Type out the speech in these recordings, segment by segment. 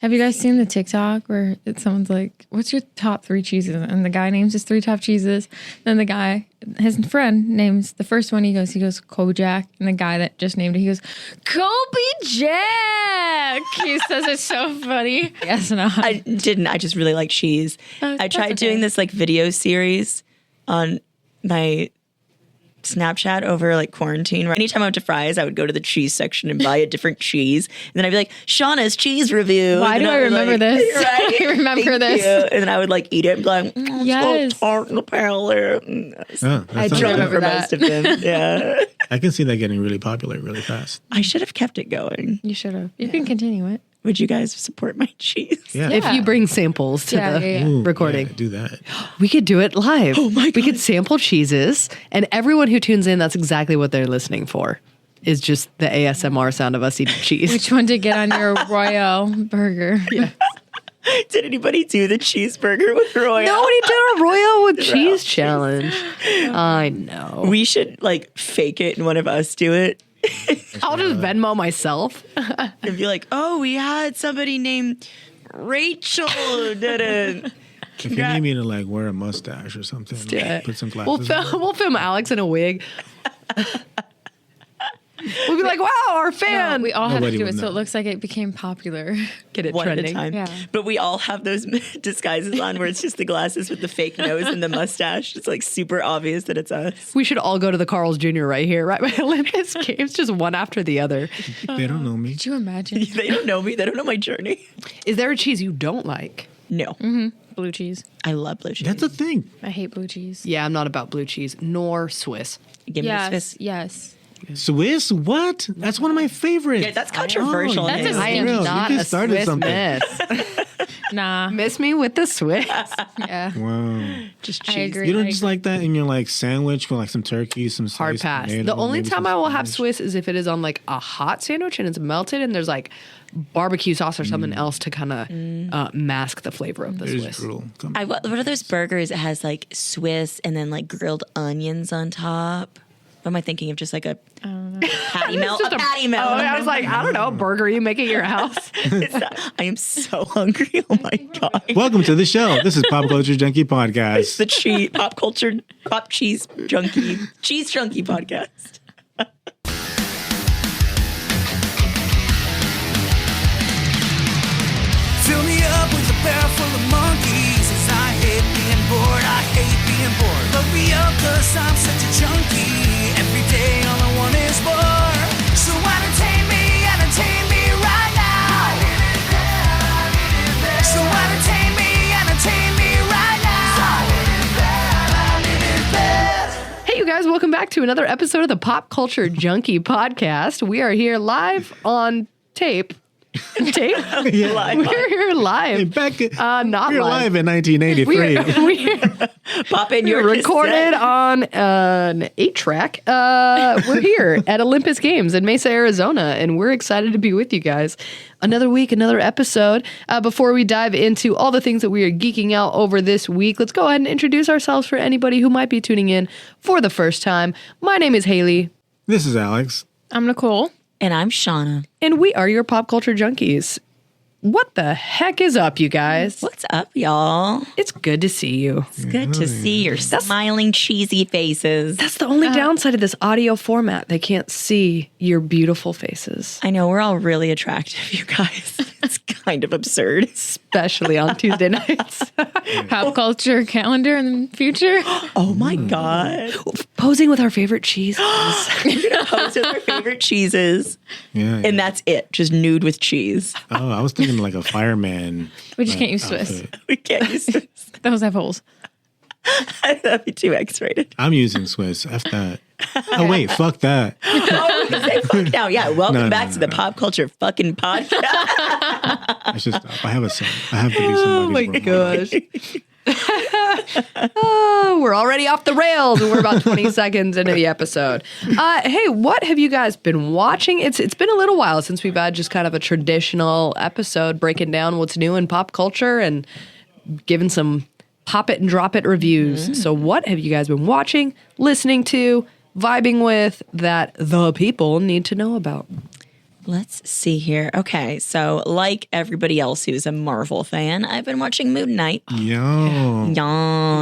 Have you guys seen the TikTok where someone's like, what's your top 3 cheeses? And the guy names his 3 top cheeses. Then the guy, his friend, names the first one. He goes, Colby Jack. And the guy that just named it, he goes, Colby Jack. He says it's so funny. Yes, no. I didn't. I just really like cheese. I tried doing this like video series on my Snapchat over like quarantine. Anytime I went to Fry's, I would go to the cheese section and buy a different cheese. And then I'd be like, Shauna's cheese review. Why do I remember this? Right? I remember this. You. And then I would like eat it and be like, yes. So tart in the palate. I do remember that. Most of them. Yeah. I can see that getting really popular really fast. I should have kept it going. You should have. You can continue it. Would you guys support my cheese? Yeah. If you bring samples to the Ooh, recording. yeah, do that. We could do it live. Oh my God. We could sample cheeses, and everyone who tunes in, that's exactly what they're listening for, is just the ASMR sound of us eating cheese. Which one to get on your Royale burger? Yeah. Did anybody do the cheeseburger with Royale? Nobody did a Royale with cheese challenge. I know. We should like fake it and one of us do it. I'll just Venmo myself. And be like, oh, we had somebody named Rachel did it. If you need me to like wear a mustache or something, like, put some glasses We'll film Alex in a wig. We'll be like, wow, our fan. No, we all have to Nobody do would it so know. it looks like it became popular. Get it One trending. at a time. Yeah. But we all have those disguises on where it's just the glasses with the fake nose and the mustache. It's like super obvious that it's us. We should all go to the Carl's Jr. right here, right by Olympus Games, just one after the other. They don't know me. Could you imagine? They don't know me. They don't know my journey. Is there a cheese you don't like? No. Blue cheese. I love blue cheese. That's a thing. I hate blue cheese. Yeah, I'm not about blue cheese, nor Swiss. Give me the Swiss. Yes. Swiss? What? That's one of my favorites. Yeah, that's controversial. That's a I am real. You not just a started Swiss something. miss. Nah. Miss me with the Swiss. Yeah. Wow. Just I cheese. agree. You don't just like that in your like sandwich with like some turkey, some Hard sliced pass. tomato, The only maybe time some I will have spinach. Swiss is if it is on like a hot sandwich and it's melted and there's like barbecue sauce or something else to kind of mask the flavor of the There's Swiss. drool. Come What are those burgers that has like Swiss and then like grilled onions on top? What am I thinking of? Just like a patty melt? A patty melt. Oh, I was like, I don't know, a burger you make at your house. I am so hungry. Oh my God. Welcome to the show. This is Pop Culture Junkie It's Podcast. the pop cheese junkie podcast. Fill me up with a barrel full of monkeys, as I hate being bored, I hate being bored. Load me up, cause I'm such a junkie. Every day all I want is more. So entertain me right now. So entertain me right now. Hey, you guys, welcome back to another episode of the Pop Culture Junkie Podcast. We are here live on tape. Yeah. We're here live. Back, Not we're live. live in 1983. We're Pop in your recorded cassette. on an 8-track. We're here at Olympus Games in Mesa, Arizona, and we're excited to be with you guys. Another week, another episode. Before we dive into all the things that we are geeking out over this week, let's go ahead and introduce ourselves for anybody who might be tuning in for the first time. My name is Hayley, This is Alex. I'm Nicole. And I'm Shauna. and we are your pop culture junkies. What the heck is up, you guys? What's up, y'all? It's good to see you. It's good to see your smiling, cheesy faces. That's the only downside of this audio format. They can't see your beautiful faces, I know, we're all really attractive, you guys. It's kind of absurd. especially on Tuesday nights. Pop culture calendar in the future. Oh my God. Posing with our favorite cheeses. We're going to post with our favorite cheeses. Yeah. And that's it. Just nude with cheese. Oh, I was thinking like a fireman. We just can't use Swiss. outfit. We can't use this. Those have holes. That'd be too X-rated. I'm using Swiss. F that. Oh, wait. Fuck that. Oh, we say fuck now. Yeah, welcome No, back no, to the no. Pop Culture fucking podcast. I should stop. I have a son. I have to be somebody's role model. Oh, we're already off the rails and we're about 20 seconds into the episode. Hey, what have you guys been watching? It's been a little while since we've had just kind of a traditional episode breaking down what's new in pop culture and giving some pop it and drop it reviews. So what have you guys been watching, listening to, vibing with that the people need to know about? Let's see here. Okay, so like everybody else who's a Marvel fan, I've been watching Moon Knight. Yo. Is Yes.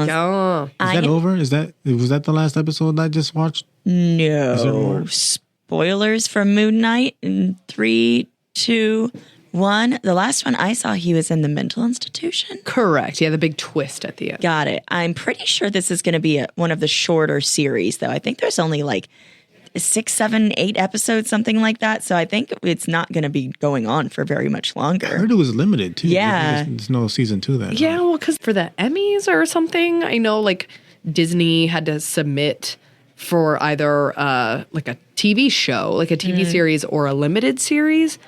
Yeah. that over? Was that the last episode I just watched? there more? No. Spoilers for Moon Knight in 3, 2, 1. The last one I saw, he was in the mental institution. Correct. Yeah, the big twist at the end. Got it. I'm pretty sure this is going to be one of the shorter series, though. I think there's only like 6, 7, 8 episodes, something like that. So I think it's not going to be going on for very much I longer. heard it was limited too. Yeah. There's no season 2 then. Yeah, well, because for the Emmys or something, I know like Disney had to submit for either like a TV show, like a TV series or a limited series.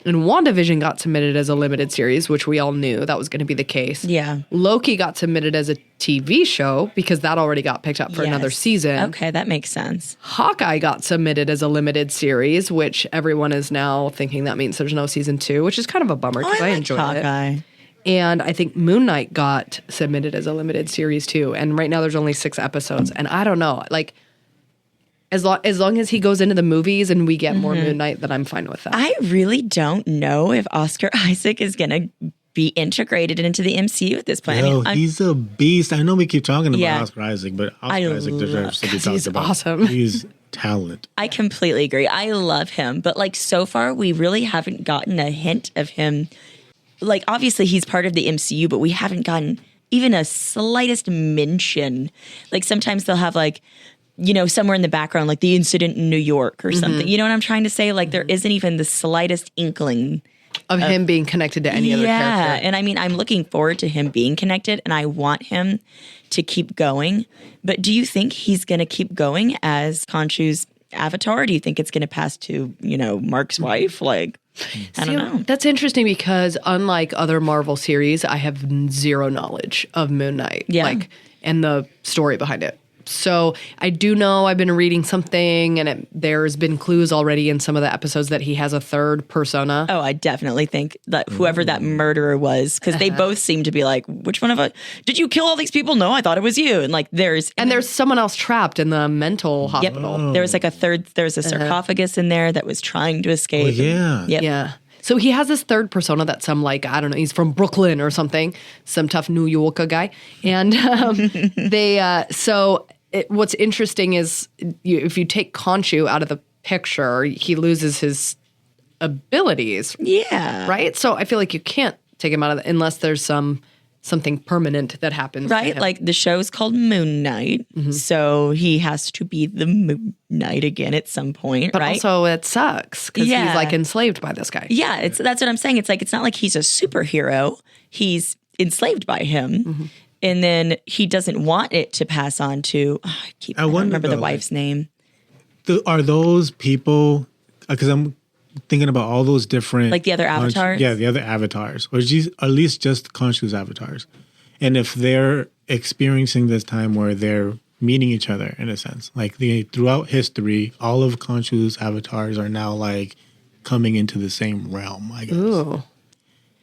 And WandaVision got submitted as a limited series, which we all knew that was going to be the case. Yeah. Loki got submitted as a TV show because that already got picked up for another Yes. season. Okay, that makes sense. Hawkeye got submitted as a limited series, which everyone is now thinking that means there's no season 2, which is kind of a bummer because I like enjoyed it. Hawkeye. And I think Moon Knight got submitted as a limited series too. And right now there's only 6 episodes. And I don't know, like as long as he goes into the movies and we get more Moon Knight, then I'm fine with that. I really don't know if Oscar Isaac is going to be integrated into the MCU at this point. Yo, I mean, he's a beast. I know we keep talking about Yeah. Oscar Isaac, but I Oscar Isaac deserves to be talked he's about. awesome. He's talent. I completely agree. I love him. But like so far, we really haven't gotten a hint of him. Like obviously he's part of the MCU, but we haven't gotten even a slightest mention. Like sometimes they'll have like, you know, somewhere in the background, like the incident in New York or something. You know what I'm trying to say? Like there isn't even the slightest inkling of him being connected to any other character. and I mean, I'm looking forward to him being connected, and I want him to keep going. But do you think he's going to keep going as Khonshu's avatar? Or do you think it's going to pass to, you know, Mark's wife? Like, I don't know. That's interesting because unlike other Marvel series, I have zero knowledge of Moon Knight. Yeah. Like, and the story behind it. So I do know I've been reading something and there's been clues already in some of the episodes that he has a third persona. Oh, I definitely think that whoever that murderer was, because they both seem to be like, which one of us? Did you kill all these people? No, I thought it was you. And like, there's someone else trapped in the mental hospital. There was like there was a sarcophagus in there that was trying to escape. Oh, yeah. Yep. Yeah. So he has this third persona that's some like, I don't know, he's from Brooklyn or something, some tough New Yorker guy. And what's interesting is if you take Khonshu out of the picture, he loses his abilities. Yeah. Right? So I feel like you can't take him out of unless there's something permanent that happens. to Right? him. Like the show's called Moon Knight. So he has to be the Moon Knight again at some point, But right? also it sucks because Yeah. he's like enslaved by this guy. Yeah, that's what I'm saying. It's like it's not like he's a superhero. He's enslaved by him. And then he doesn't want it to pass on to I don't wonder, remember the though, wife's name. Are those people, because I'm thinking about all those different... Like the other avatars? Yeah, the other avatars. Or at least just Khonshu's avatars. And if they're experiencing this time where they're meeting each other in a sense, like throughout history, all of Khonshu's avatars are now like coming into the same realm, I guess. Ooh.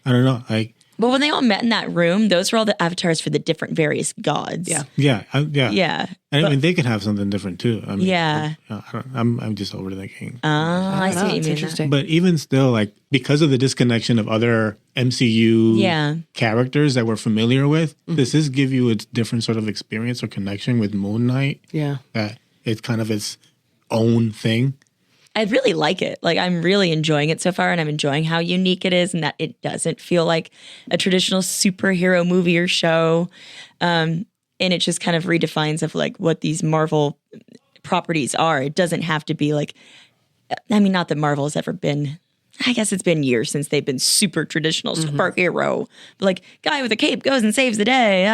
I don't know. Like, But when they all met in that room, those were all the avatars for the different various gods. Yeah. yeah. Yeah. And I mean, they could have something different too. I mean, Yeah. I'm just overthinking. I see what you It's mean. interesting. But even still, like, because of the disconnection of other MCU Yeah. characters that we're familiar with, does this give you a different sort of experience or connection with Moon Knight? Yeah. That it's kind of its own thing? I really like it. Like I'm really enjoying it so far, and I'm enjoying how unique it is, and that it doesn't feel like a traditional superhero movie or show. And it just kind of redefines of like what these Marvel properties are. It doesn't have to be like, I mean, not that Marvel has ever been. I guess it's been years since they've been super traditional superhero. But like, guy with a cape goes and saves the day.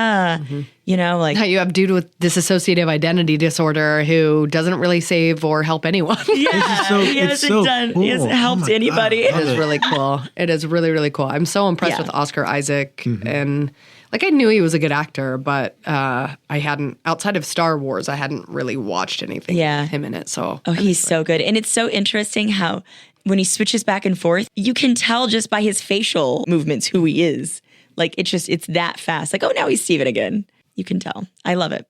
You know, like How you have dude with dissociative identity disorder who doesn't really save or help anyone. yeah, he it's hasn't so done. cool. He hasn't Oh helped my anybody. God. It is really cool. It is really, really cool. I'm so impressed Yeah. with Oscar Isaac. And like I knew he was a good actor, but I hadn't, outside of Star Wars, I hadn't really watched anything Yeah. with him in it. So Oh, he's so good. And it's so interesting how when he switches back and forth, you can tell just by his facial movements who he is. Like it's that fast. Like, oh, now he's Steven again. You can tell. I love it.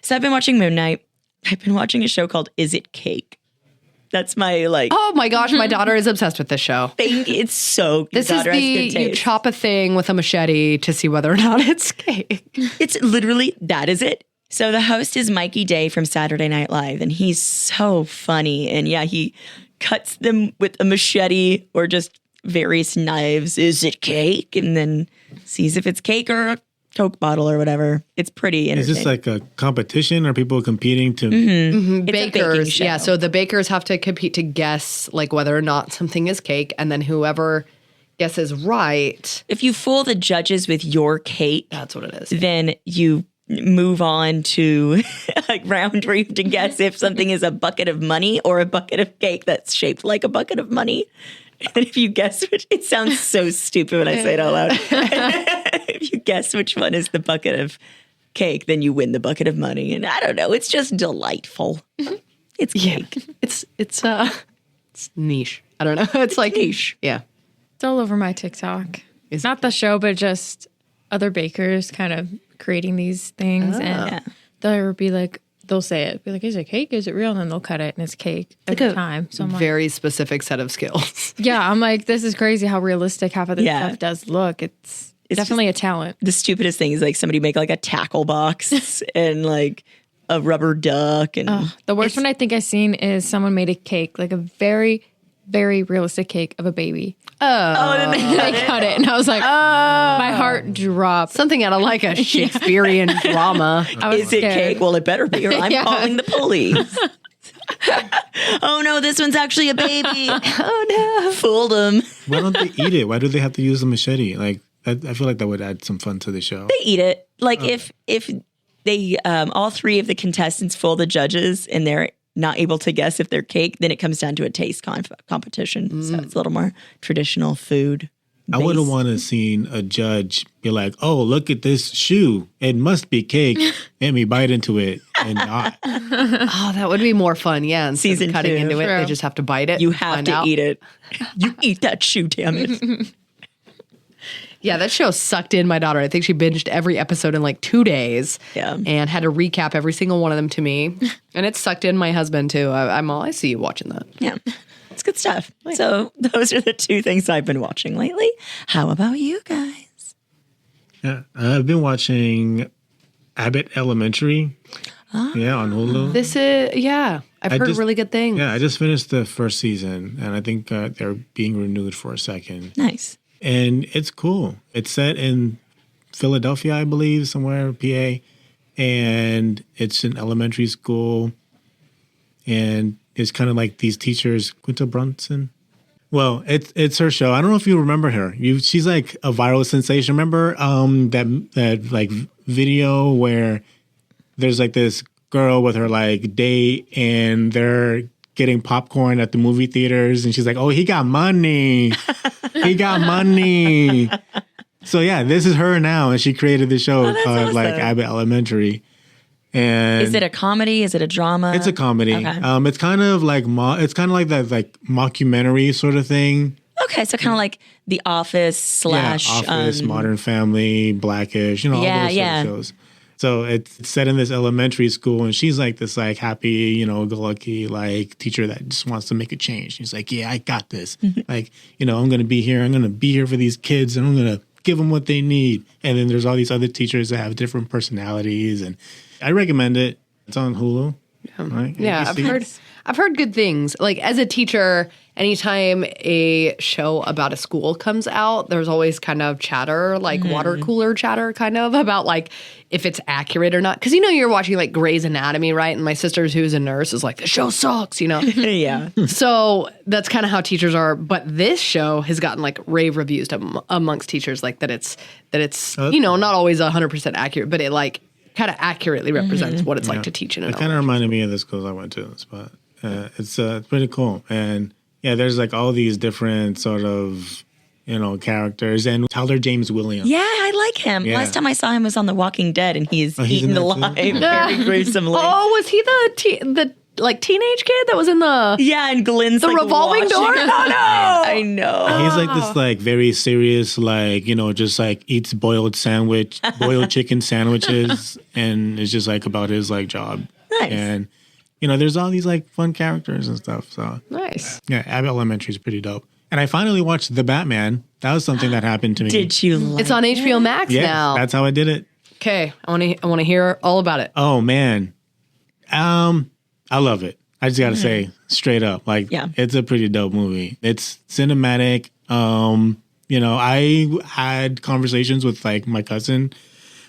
So I've been watching Moon Knight. I've been watching a show called Is It Cake? That's my like. Oh my gosh, my daughter is obsessed with this show. Thing. It's so. This is daughter has good you taste. chop a thing with a machete to see whether or not it's cake. It's literally that is it. So the host is Mikey Day from Saturday Night Live, and he's so funny. And yeah, he cuts them with a machete or just various knives. Is it cake? And then sees if it's cake or a Coke bottle or whatever. It's pretty Is entertaining. this like a competition? Are people competing to? It's a baking Bakers, show. yeah. So the bakers have to compete to guess like whether or not something is cake, and then whoever guesses right, If you fool the judges with your cake, that's what it is. then you move on to a round where you have to guess if something is a bucket of money or a bucket of cake that's shaped like a bucket of money. And if you guess which, it sounds so stupid when I say it out loud. If you guess which one is the bucket of cake, then you win the bucket of money. And I don't know, it's just delightful. It's cake. It's niche. I don't know. It's like niche. Yeah. It's all over my TikTok. Is- Not the show, but just other bakers kind of creating these things. And they'll be like, they'll say it. Be like, is it cake? Is it real? And then they'll cut it and it's cake every time. So I'm like, Very specific set of skills. yeah, I'm like, this is crazy how realistic half of this Yeah. stuff does look. It's definitely a talent. The stupidest thing is like somebody make like a tackle box and like a rubber duck. And The worst one I think I've seen is someone made a cake, like a very, very realistic cake of a baby. then they They cut it. And I was like, my heart dropped. Something out of like a Shakespearean drama. I was is it scared. cake? Well, it better be, or I'm Yeah. calling the police. Oh no, this one's actually a baby. Oh no, fooled them. Why don't they eat it? Why do they have to use a machete? Like, I feel like that would add some fun to the show. They eat it. Like if they all three of the contestants fool the judges and they're not able to guess if they're cake, then it comes down to a taste competition. So it's a little more traditional food. I would have wanted to seen a judge be like, "Oh, look at this shoe. It must be cake." And me bite into it and not. Oh, that would be more fun. Yeah. Instead Season of cutting 2. into it, they True. just have to bite it. You have find to out. eat it. You eat that shoe, damn it. Yeah, that show sucked in my daughter. I think she binged every episode in like 2 days. Yeah. And had to recap every single one of them to me. And it sucked in my husband too. I see you watching that. Yeah. It's good stuff. So those are the two things I've been watching lately. How about you guys? Yeah, I've been watching Abbott Elementary. Yeah, on Hulu. This is, yeah. I've heard just- really good things. Yeah, I just finished the first season, and I think they're being renewed for a second. Nice. And it's cool. It's set in Philadelphia, I believe, somewhere, PA. And it's an elementary school. And it's kind of like these teachers, Quinta Brunson. Well, it's her show. I don't know if you remember her. She's like a viral sensation. Remember that like video where there's like this girl with her like date and they're getting popcorn at the movie theaters and she's like, "Oh, he got money. He got money." So yeah, this is her now, and she created the show called like Abbott Elementary. And Is it a comedy? Is it a drama? it's a comedy. Okay. It's kind of like that like mockumentary sort of thing. Okay, so kind of like The Office slash Office, Modern Family, Blackish, all Yeah, those sort yeah. of shows. So it's set in this elementary school, and she's like this like happy, go-lucky like teacher that just wants to make a change. She's like, "Yeah, I got this. Like, I'm going to be here. I'm going to be here for these kids, and I'm going to give them what they need." And then there's all these other teachers that have different personalities, and I recommend it. It's on Hulu. Right? Yeah, ABC. I've heard good things. Like as a teacher, anytime a show about a school comes out, there's always kind of chatter, like water cooler chatter kind of about like if it's accurate or not. Because you're watching like Grey's Anatomy, right? And my sister who's a nurse is like, "The show sucks," Yeah. So that's kind of how teachers are. But this show has gotten like rave reviews amongst teachers, like that it's not always 100% accurate, but it like kind of accurately represents what it's like to teach in an It kind of reminded me of the schools I went to, but it's pretty cool. And yeah, there's like all these different sort of characters, and Tyler James Williams. Yeah, I like him. Yeah. Last time I saw him was on The Walking Dead, and he's he's in eaten that alive too? very gruesomely. Oh, was he the like teenage kid that was in the Yeah, and Glenn's the like revolving watching- door? Oh no! I know. He's like this like very serious, like, just like eats boiled chicken sandwiches, and it's just like about his like job. Nice. And there's all these like fun characters and stuff. So Nice. yeah, Abbott Elementary is pretty dope. And I finally watched The Batman. That was something that happened to me. Did you like It's on HBO Max Yeah, now. that's how I did it. Okay, I want to hear all about it. Oh man, I love it. I just gotta say straight up, like, it's a pretty dope movie. It's cinematic. I had conversations with like my cousin,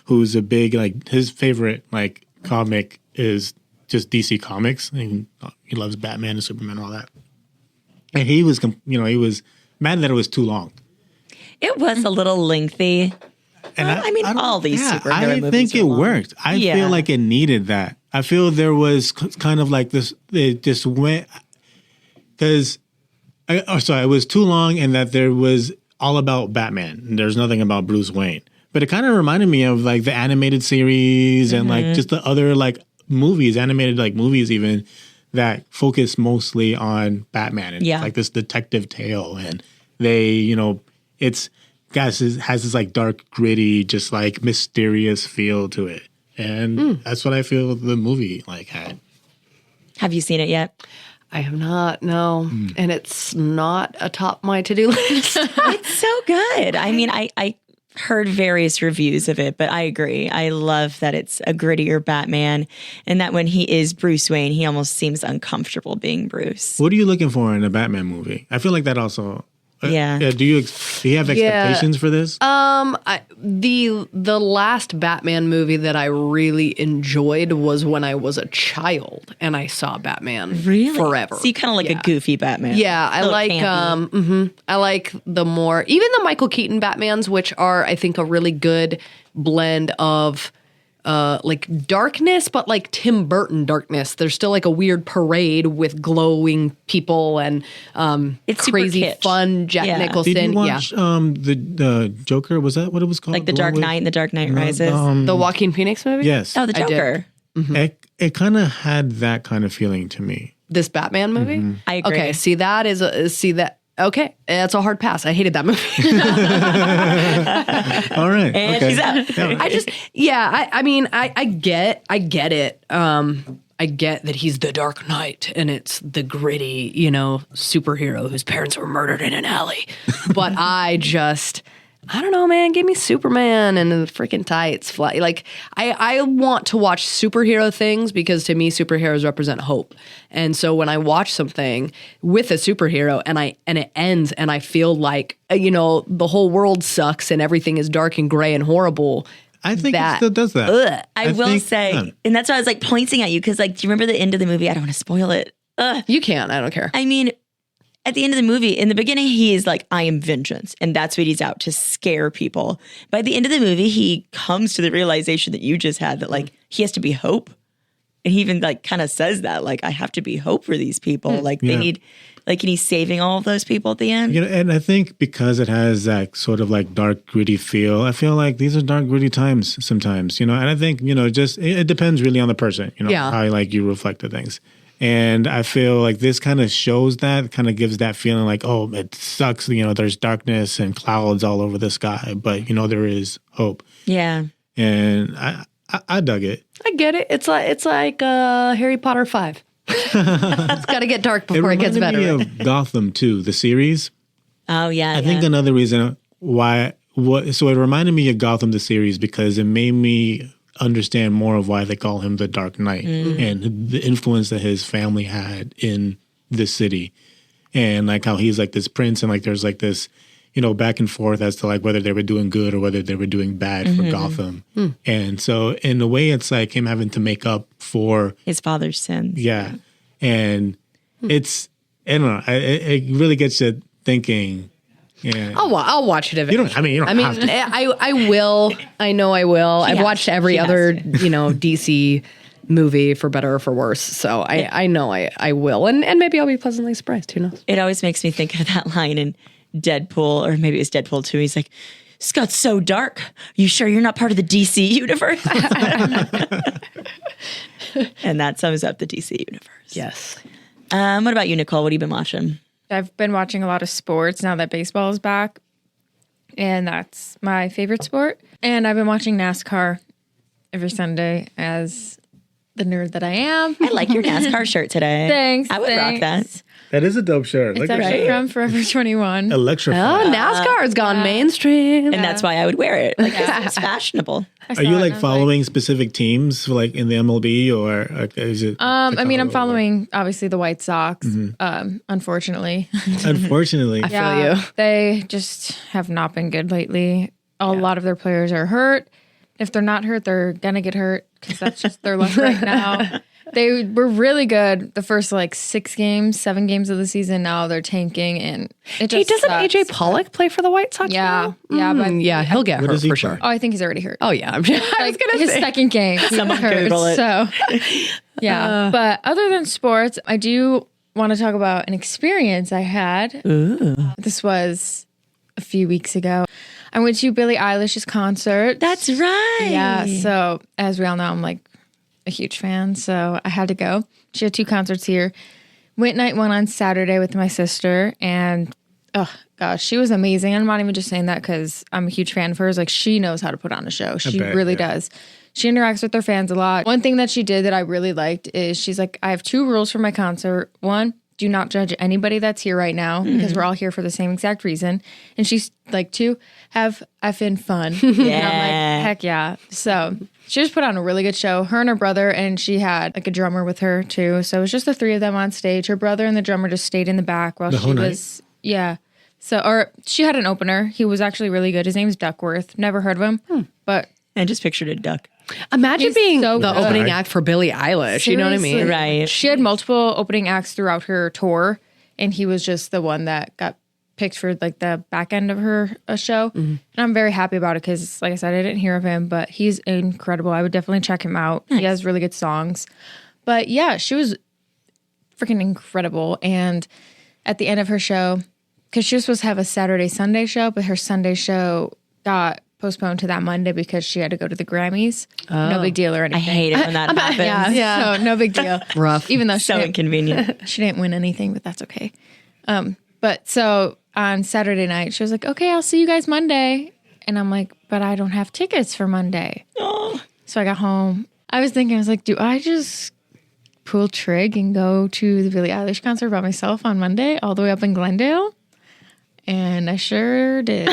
who's a big like his favorite like comic is just DC Comics, and he loves Batman and Superman and all that. And he was mad that it was too long. It was a little lengthy. And all these superhero movies I think it long. worked. I feel like it needed that. I feel there was kind of like this. It just went because it was too long, and that there was all about Batman. And there's nothing about Bruce Wayne. But it kind of reminded me of like the animated series and like just the other like movies, animated like movies even that focus mostly on Batman and like this detective tale. And they, it's has this like dark, gritty, just like mysterious feel to it. And that's what I feel the movie like had. Have you seen it yet? I have not, no. And it's not atop my to-do list. It's so good. I mean, I heard various reviews of it, but I agree. I love that it's a grittier Batman, and that when he is Bruce Wayne, he almost seems uncomfortable being Bruce. What are you looking for in a Batman movie? I feel like that also. Do you have expectations for this? The last Batman movie that I really enjoyed was when I was a child and I saw Batman Forever. So you kind of like a goofy Batman. Yeah, I like I like the more even the Michael Keaton Batmans, which are I think a really good blend of like darkness, but like Tim Burton darkness. There's still like a weird parade with glowing people and it's crazy fun Jack Nicholson. Did you watch the Joker? Was that what it was called? Like The Dark Knight and The Dark Knight Rises? The Joaquin Phoenix movie? Yes. Oh, The Joker. It kind of had that kind of feeling to me. This Batman movie? I agree. Okay, see that. Okay, that's a hard pass. I hated that movie. All right. And okay. she's out. I get it. I get that he's the Dark Knight and it's the gritty, superhero whose parents were murdered in an alley. But I don't know, man. Give me Superman and the freaking tights. Fly. Like, I want to watch superhero things because to me, superheroes represent hope. And so when I watch something with a superhero and it ends and I feel like, the whole world sucks and everything is dark and gray and horrible. I think it still does that. I will say, and that's why I was like pointing at you because, like, do you remember the end of the movie? I don't want to spoil it. You can't. I don't care. I mean, at the end of the movie, in the beginning, he is like, I am vengeance. And that's what he's out to scare people. By the end of the movie, he comes to the realization that you just had that like he has to be hope. And he even like kind of says that, like, I have to be hope for these people. Like they need, like, and he's saving all of those people at the end. And I think because it has that sort of like dark, gritty feel, I feel like these are dark, gritty times sometimes, and I think, just it depends really on the person, how like you reflect the things. And I feel like this kind of shows that, kind of gives that feeling like, oh, it sucks. there's darkness and clouds all over the sky, but there is hope. Yeah. And I dug it. I get it. It's like Harry Potter 5. It's got to get dark before it gets better. It reminded me of Gotham too, the series. Oh yeah. I think another reason so it reminded me of Gotham the series because it made me understand more of why they call him the Dark Knight and the influence that his family had in this city, and like how he's like this prince and like there's like this back and forth as to like whether they were doing good or whether they were doing bad for Gotham. And so in a way it's like him having to make up for his father's sins. Yeah. And it's, I don't know, it really gets you thinking. Yeah. I'll watch it eventually. You don't have to. I will. I know I will. I've watched every other, DC movie for better or for worse. So I know I will. And maybe I'll be pleasantly surprised. Who knows? It always makes me think of that line in Deadpool, or maybe it's Deadpool 2. He's like, Scott's so dark. You sure you're not part of the DC universe? And that sums up the DC universe. Yes. What about you, Nicole? What have you been watching? I've been watching a lot of sports now that baseball is back, and that's my favorite sport. And I've been watching NASCAR every Sunday as the nerd that I am. I like your NASCAR shirt today. Thanks. I would rock that. That is a dope shirt. It's Look at actually that. from Forever 21. Oh, Electrified. NASCAR has gone mainstream. And that's why I would wear it. Like, it's fashionable. Are you like following specific teams like in the MLB or is it? I mean, I'm following obviously the White Sox. Unfortunately, Unfortunately, I feel you. They just have not been good lately. A lot of their players are hurt. If they're not hurt, they're gonna get hurt because that's just their luck right now. They were really good the first like 7 games of the season. Now they're tanking, and it just Doesn't sucks. AJ Pollock play for the White Sox? Yeah, now? yeah, but yeah, he'll get hurt does he for play? sure. Oh, I think he's already hurt. Oh yeah, I was Like gonna his say. second game, he Someone was hurt. Google it. So, yeah. But other than sports, I do want to talk about an experience I had. This was a few weeks ago. I went to Billie Eilish's concert. That's right. Yeah. So as we all know, I'm like a huge fan, so I had to go. She had 2 concerts here. Went night 1 on Saturday with my sister, and oh gosh, she was amazing. I'm not even just saying that because I'm a huge fan of hers. Like, she knows how to put on a show. She bet, really yeah. does. She interacts with her fans a lot. One thing that she did that I really liked is she's like, I have 2 rules for my concert. 1, do not judge anybody that's here right now because we're all here for the same exact reason. And she's like, 2, have effing fun. And I'm like, heck yeah. So she just put on a really good show. Her and her brother, and she had like a drummer with her too. So it was just the 3 of them on stage. Her brother and the drummer just stayed in the back while The she whole night? was, yeah. So, or she had an opener. He was actually really good. His name's Duckworth. Never heard of him, but I just pictured a duck. Imagine He's being so the good. opening act for Billie Eilish. You know what I mean? Seriously. Right. She had multiple opening acts throughout her tour, and he was just the one that got picked for like the back end of her show. And I'm very happy about it because, like I said, I didn't hear of him, but he's incredible. I would definitely check him out. He has really good songs. But yeah, she was freaking incredible. And at the end of her show, because she was supposed to have a Saturday, Sunday show, but her Sunday show got postponed to that Monday because she had to go to the Grammys. No big deal or I anything. hate it when that happens. Yeah, so no big deal. Rough. Even though she So didn't, inconvenient. she didn't win anything, but that's okay. But so on Saturday night, she was like, okay, I'll see you guys Monday. And I'm like, but I don't have tickets for Monday. Oh. So I got home. I was thinking, I was like, do I just pull trig and go to the Billie Eilish concert by myself on Monday all the way up in Glendale? And I sure did.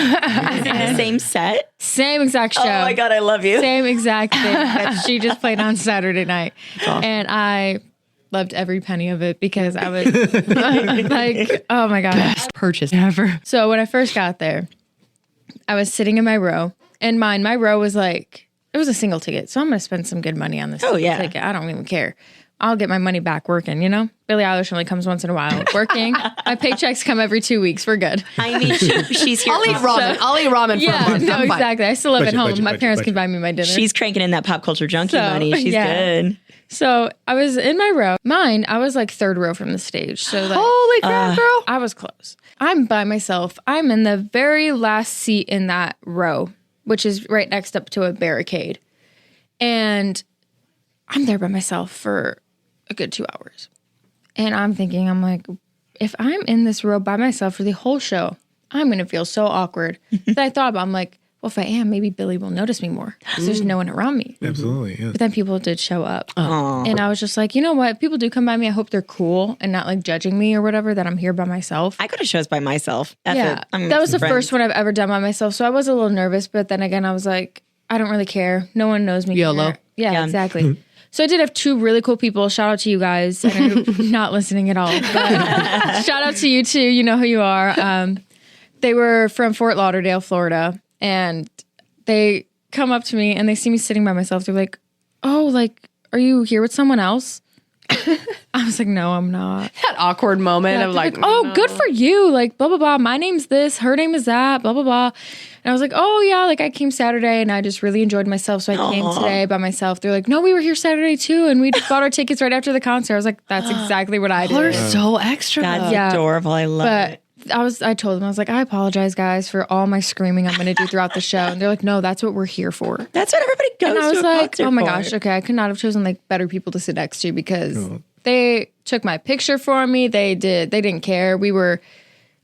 Same set. Same exact show. Oh my God, I love you. Same exact thing that she just played on Saturday night. And I loved every penny of it because I was like, oh my God. Best purchase ever. So when I first got there, I was sitting in my row, and my row was like, it was a single ticket. So I'm going to spend some good money on this Oh, yeah. ticket. I don't even care. I'll get my money back working, you know? Billie Eilish only comes once in a while. Working. My paychecks come every 2 weeks. We're good. I mean, she's here. I'll eat ramen. I'll eat ramen for a Yeah, month. no, I'm fine. exactly. I still live at Budget, home. budget, My budget, parents budget. can buy me my dinner. She's cranking in that pop culture junkie So, money. She's yeah. good. So I was in my row. Mine, I was like 3rd row from the stage. So like, Holy crap, girl. I was close. I'm by myself. I'm in the very last seat in that row, which is right next up to a barricade. And I'm there by myself for a good 2 hours. And I'm thinking, I'm like, if I'm in this row by myself for the whole show, I'm going to feel so awkward. But I thought about it, I'm like, well, if I am, maybe Billie will notice me more because there's no one around me. Absolutely. Yeah. But then people did show up. And I was just like, you know what? If people do come by me, I hope they're cool and not like judging me or whatever, that I'm here by myself. I go to shows by myself. Yeah. That was the first one I've ever done by myself. So I was a little nervous, but then again, I was like, I don't really care. No one knows me. YOLO. here. Yeah, Yeah. exactly. So I did have 2 really cool people. Shout out to you guys. I know you're not listening at all. But shout out to you too. You know who you are. They were from Fort Lauderdale, Florida. And they come up to me and they see me sitting by myself. They're like, oh, like, are you here with someone else? I was like, no, I'm not. That awkward moment of like, oh, good for you. Like, blah, blah, blah. My name's this. Her name is that. Blah, blah, blah. And I was like, oh, yeah. Like, I came Saturday and I just really enjoyed myself. So I came today by myself. They're like, no, we were here Saturday too. And we bought our tickets right after the concert. I was like, that's exactly what I did. They're so extra. That's Yeah. adorable. I love it. But I told them, I was like, I apologize, guys, for all my screaming I'm going to do throughout the show. And they're like, no, that's what we're here for. That's what everybody goes And I was to a like, concert oh my for. gosh, okay, I could not have chosen like better people to sit next to because they took my picture for me. They didn't care. We were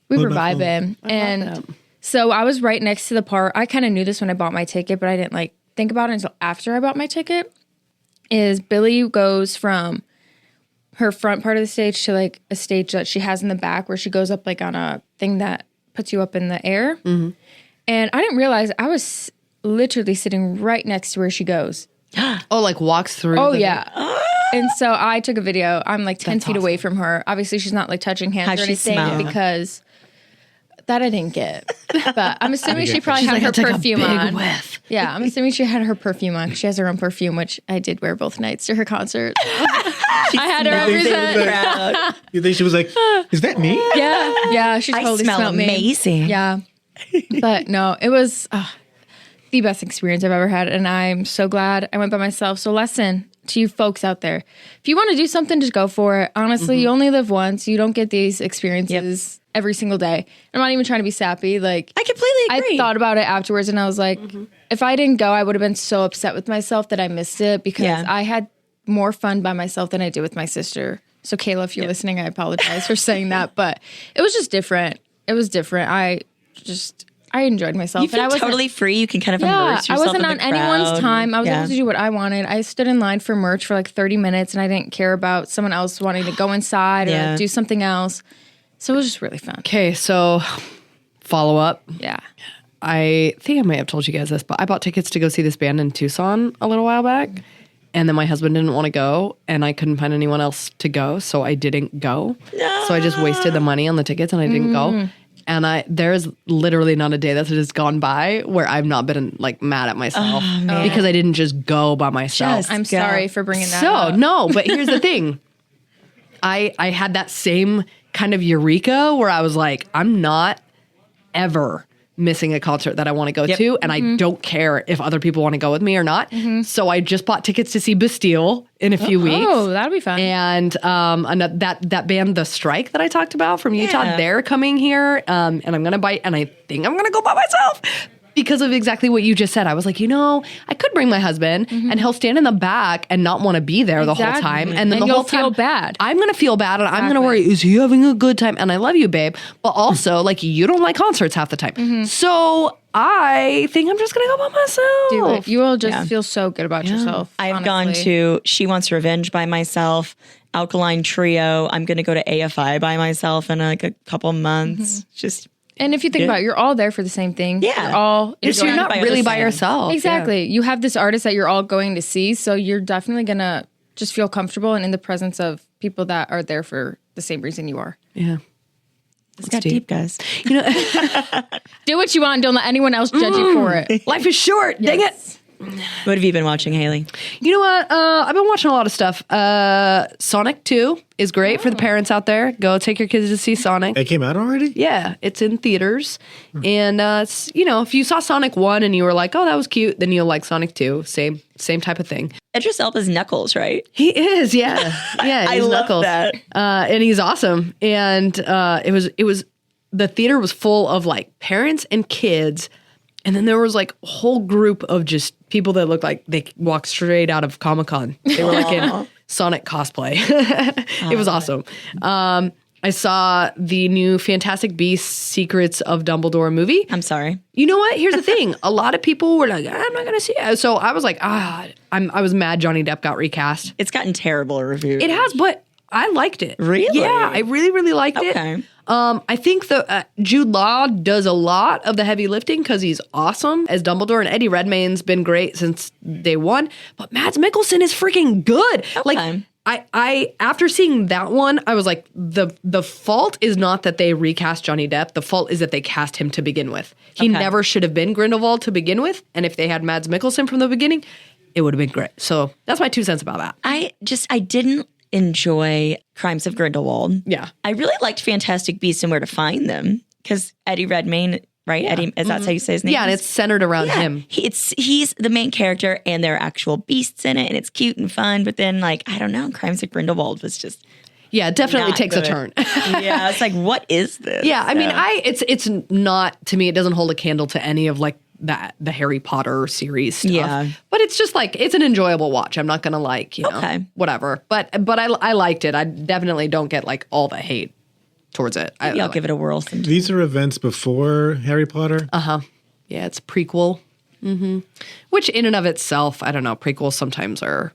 vibing. And so I was right next to the part. I kind of knew this when I bought my ticket, but I didn't like think about it until after I bought my ticket. is Billie goes from her front part of the stage to like a stage that she has in the back where she goes up like on a thing that puts you up in the air. Mm-hmm. And I didn't realize I was literally sitting right next to where she goes. Oh, like walks through. Oh, yeah. And so I took a video. I'm like 10 feet away from her. Obviously, she's not like touching hands How'd or she anything smell? because that I didn't get. But I'm assuming she probably She's had like, her "I took a perfume big on. whiff." Yeah, I'm assuming she had her perfume on. She has her own perfume, which I did wear both nights to her concert. I had her represent. You think she was like, is that me? Yeah, she I totally smell smelled me. amazing. Yeah. But no, it was the best experience I've ever had. And I'm so glad I went by myself. So lesson to you folks out there. If you want to do something, just go for it. Honestly, you only live once. You don't get these experiences every single day. I'm not even trying to be sappy. Like I completely agree. I thought about it afterwards and I was like, if I didn't go, I would have been so upset with myself that I missed it because I had more fun by myself than I did with my sister. So Kayla, if you're listening, I apologize for saying that, but it was just different. It was different. I enjoyed myself. You feel and I wasn't totally free. You can kind of immerse yourself I wasn't in on the anyone's crowd. time. I was able to do what I wanted. I stood in line for merch for like 30 minutes and I didn't care about someone else wanting to go inside or do something else. So it was just really fun. Okay, so follow up. Yeah. I think I might have told you guys this, but I bought tickets to go see this band in Tucson a little while back. And then my husband didn't want to go, and I couldn't find anyone else to go, so I didn't go. No. So I just wasted the money on the tickets, and I didn't go. And there's literally not a day that's just gone by where I've not been like mad at myself because I didn't just go by myself. I'm sorry for bringing that So up. no, but here's the thing. I had that same kind of eureka where I was like, I'm not ever missing a concert that I want to go to, and I don't care if other people want to go with me or not. So I just bought tickets to see Bastille in a few weeks. Oh, that'll be fun. And that band, The Strike, that I talked about from Utah, they're coming here, and I'm gonna buy, and I think I'm gonna go by myself. Because of exactly what you just said. I was like, I could bring my husband and he'll stand in the back and not want to be there the whole time. And then the you'll whole time feel bad. I'm going to feel bad and I'm going to worry, is he having a good time? And I love you, babe. But also, like, you don't like concerts half the time. So I think I'm just going to go by myself. Do it. You will just feel so good about yourself. I've gone to She Wants Revenge by myself, Alkaline Trio. I'm going to go to AFI by myself in like a couple months. And if you think about it, you're all there for the same thing. Yeah. You're not really by yourself. Exactly. You have this artist that you're all going to see, so you're definitely going to just feel comfortable and in the presence of people that are there for the same reason you are. Yeah. It's got deep, guys. You know, do what you want and don't let anyone else judge you for it. life is short. Dang it. What have you been watching, Hayley? You know what? I've been watching a lot of stuff. Sonic 2 is great for the parents out there. Go take your kids to see Sonic. It came out already? Yeah, it's in theaters. And, it's, if you saw Sonic 1 and you were like, oh, that was cute, then you'll like Sonic 2. Same type of thing. Idris Elba's Knuckles, right? He is, yeah. Yeah, I he's love Knuckles. that. And he's awesome. And it was the theater was full of like parents and kids. And then there was like a whole group of just people that looked like they walked straight out of Comic-Con. They were like in Sonic cosplay. It was awesome. I saw the new Fantastic Beasts Secrets of Dumbledore movie. I'm sorry. You know what? Here's the thing. A lot of people were like, I'm not going to see it. So I was like, I was mad Johnny Depp got recast. It's gotten terrible reviews. It has, but I liked it. Really? Yeah, I really, really liked it. Okay. I think Jude Law does a lot of the heavy lifting because he's awesome as Dumbledore, and Eddie Redmayne's been great since day one. But Mads Mikkelsen is freaking good. Okay. Like I after seeing that one, I was like, the fault is not that they recast Johnny Depp. The fault is that they cast him to begin with. He never should have been Grindelwald to begin with. And if they had Mads Mikkelsen from the beginning, it would have been great. So that's my 2 cents about that. I didn't enjoy Crimes of Grindelwald. Yeah. I really liked Fantastic Beasts and Where to Find Them because Eddie Redmayne, right? Yeah. Eddie, is that how you say his name? Yeah, and it's centered around him. He's the main character and there are actual beasts in it and it's cute and fun. But then I don't know, Crimes of Grindelwald was just... Yeah, it definitely not takes good. a turn. Yeah, it's like, what is this? Yeah, I mean, it's not, to me, it doesn't hold a candle to any of like the Harry Potter series stuff. Yeah. But it's just like, it's an enjoyable watch. I'm not going to whatever. But I liked it. I definitely don't get like all the hate towards it. I'll give it a whirl sometime. These are events before Harry Potter? Uh-huh. Yeah, it's prequel. Mm-hmm. Which in and of itself, I don't know, prequels sometimes are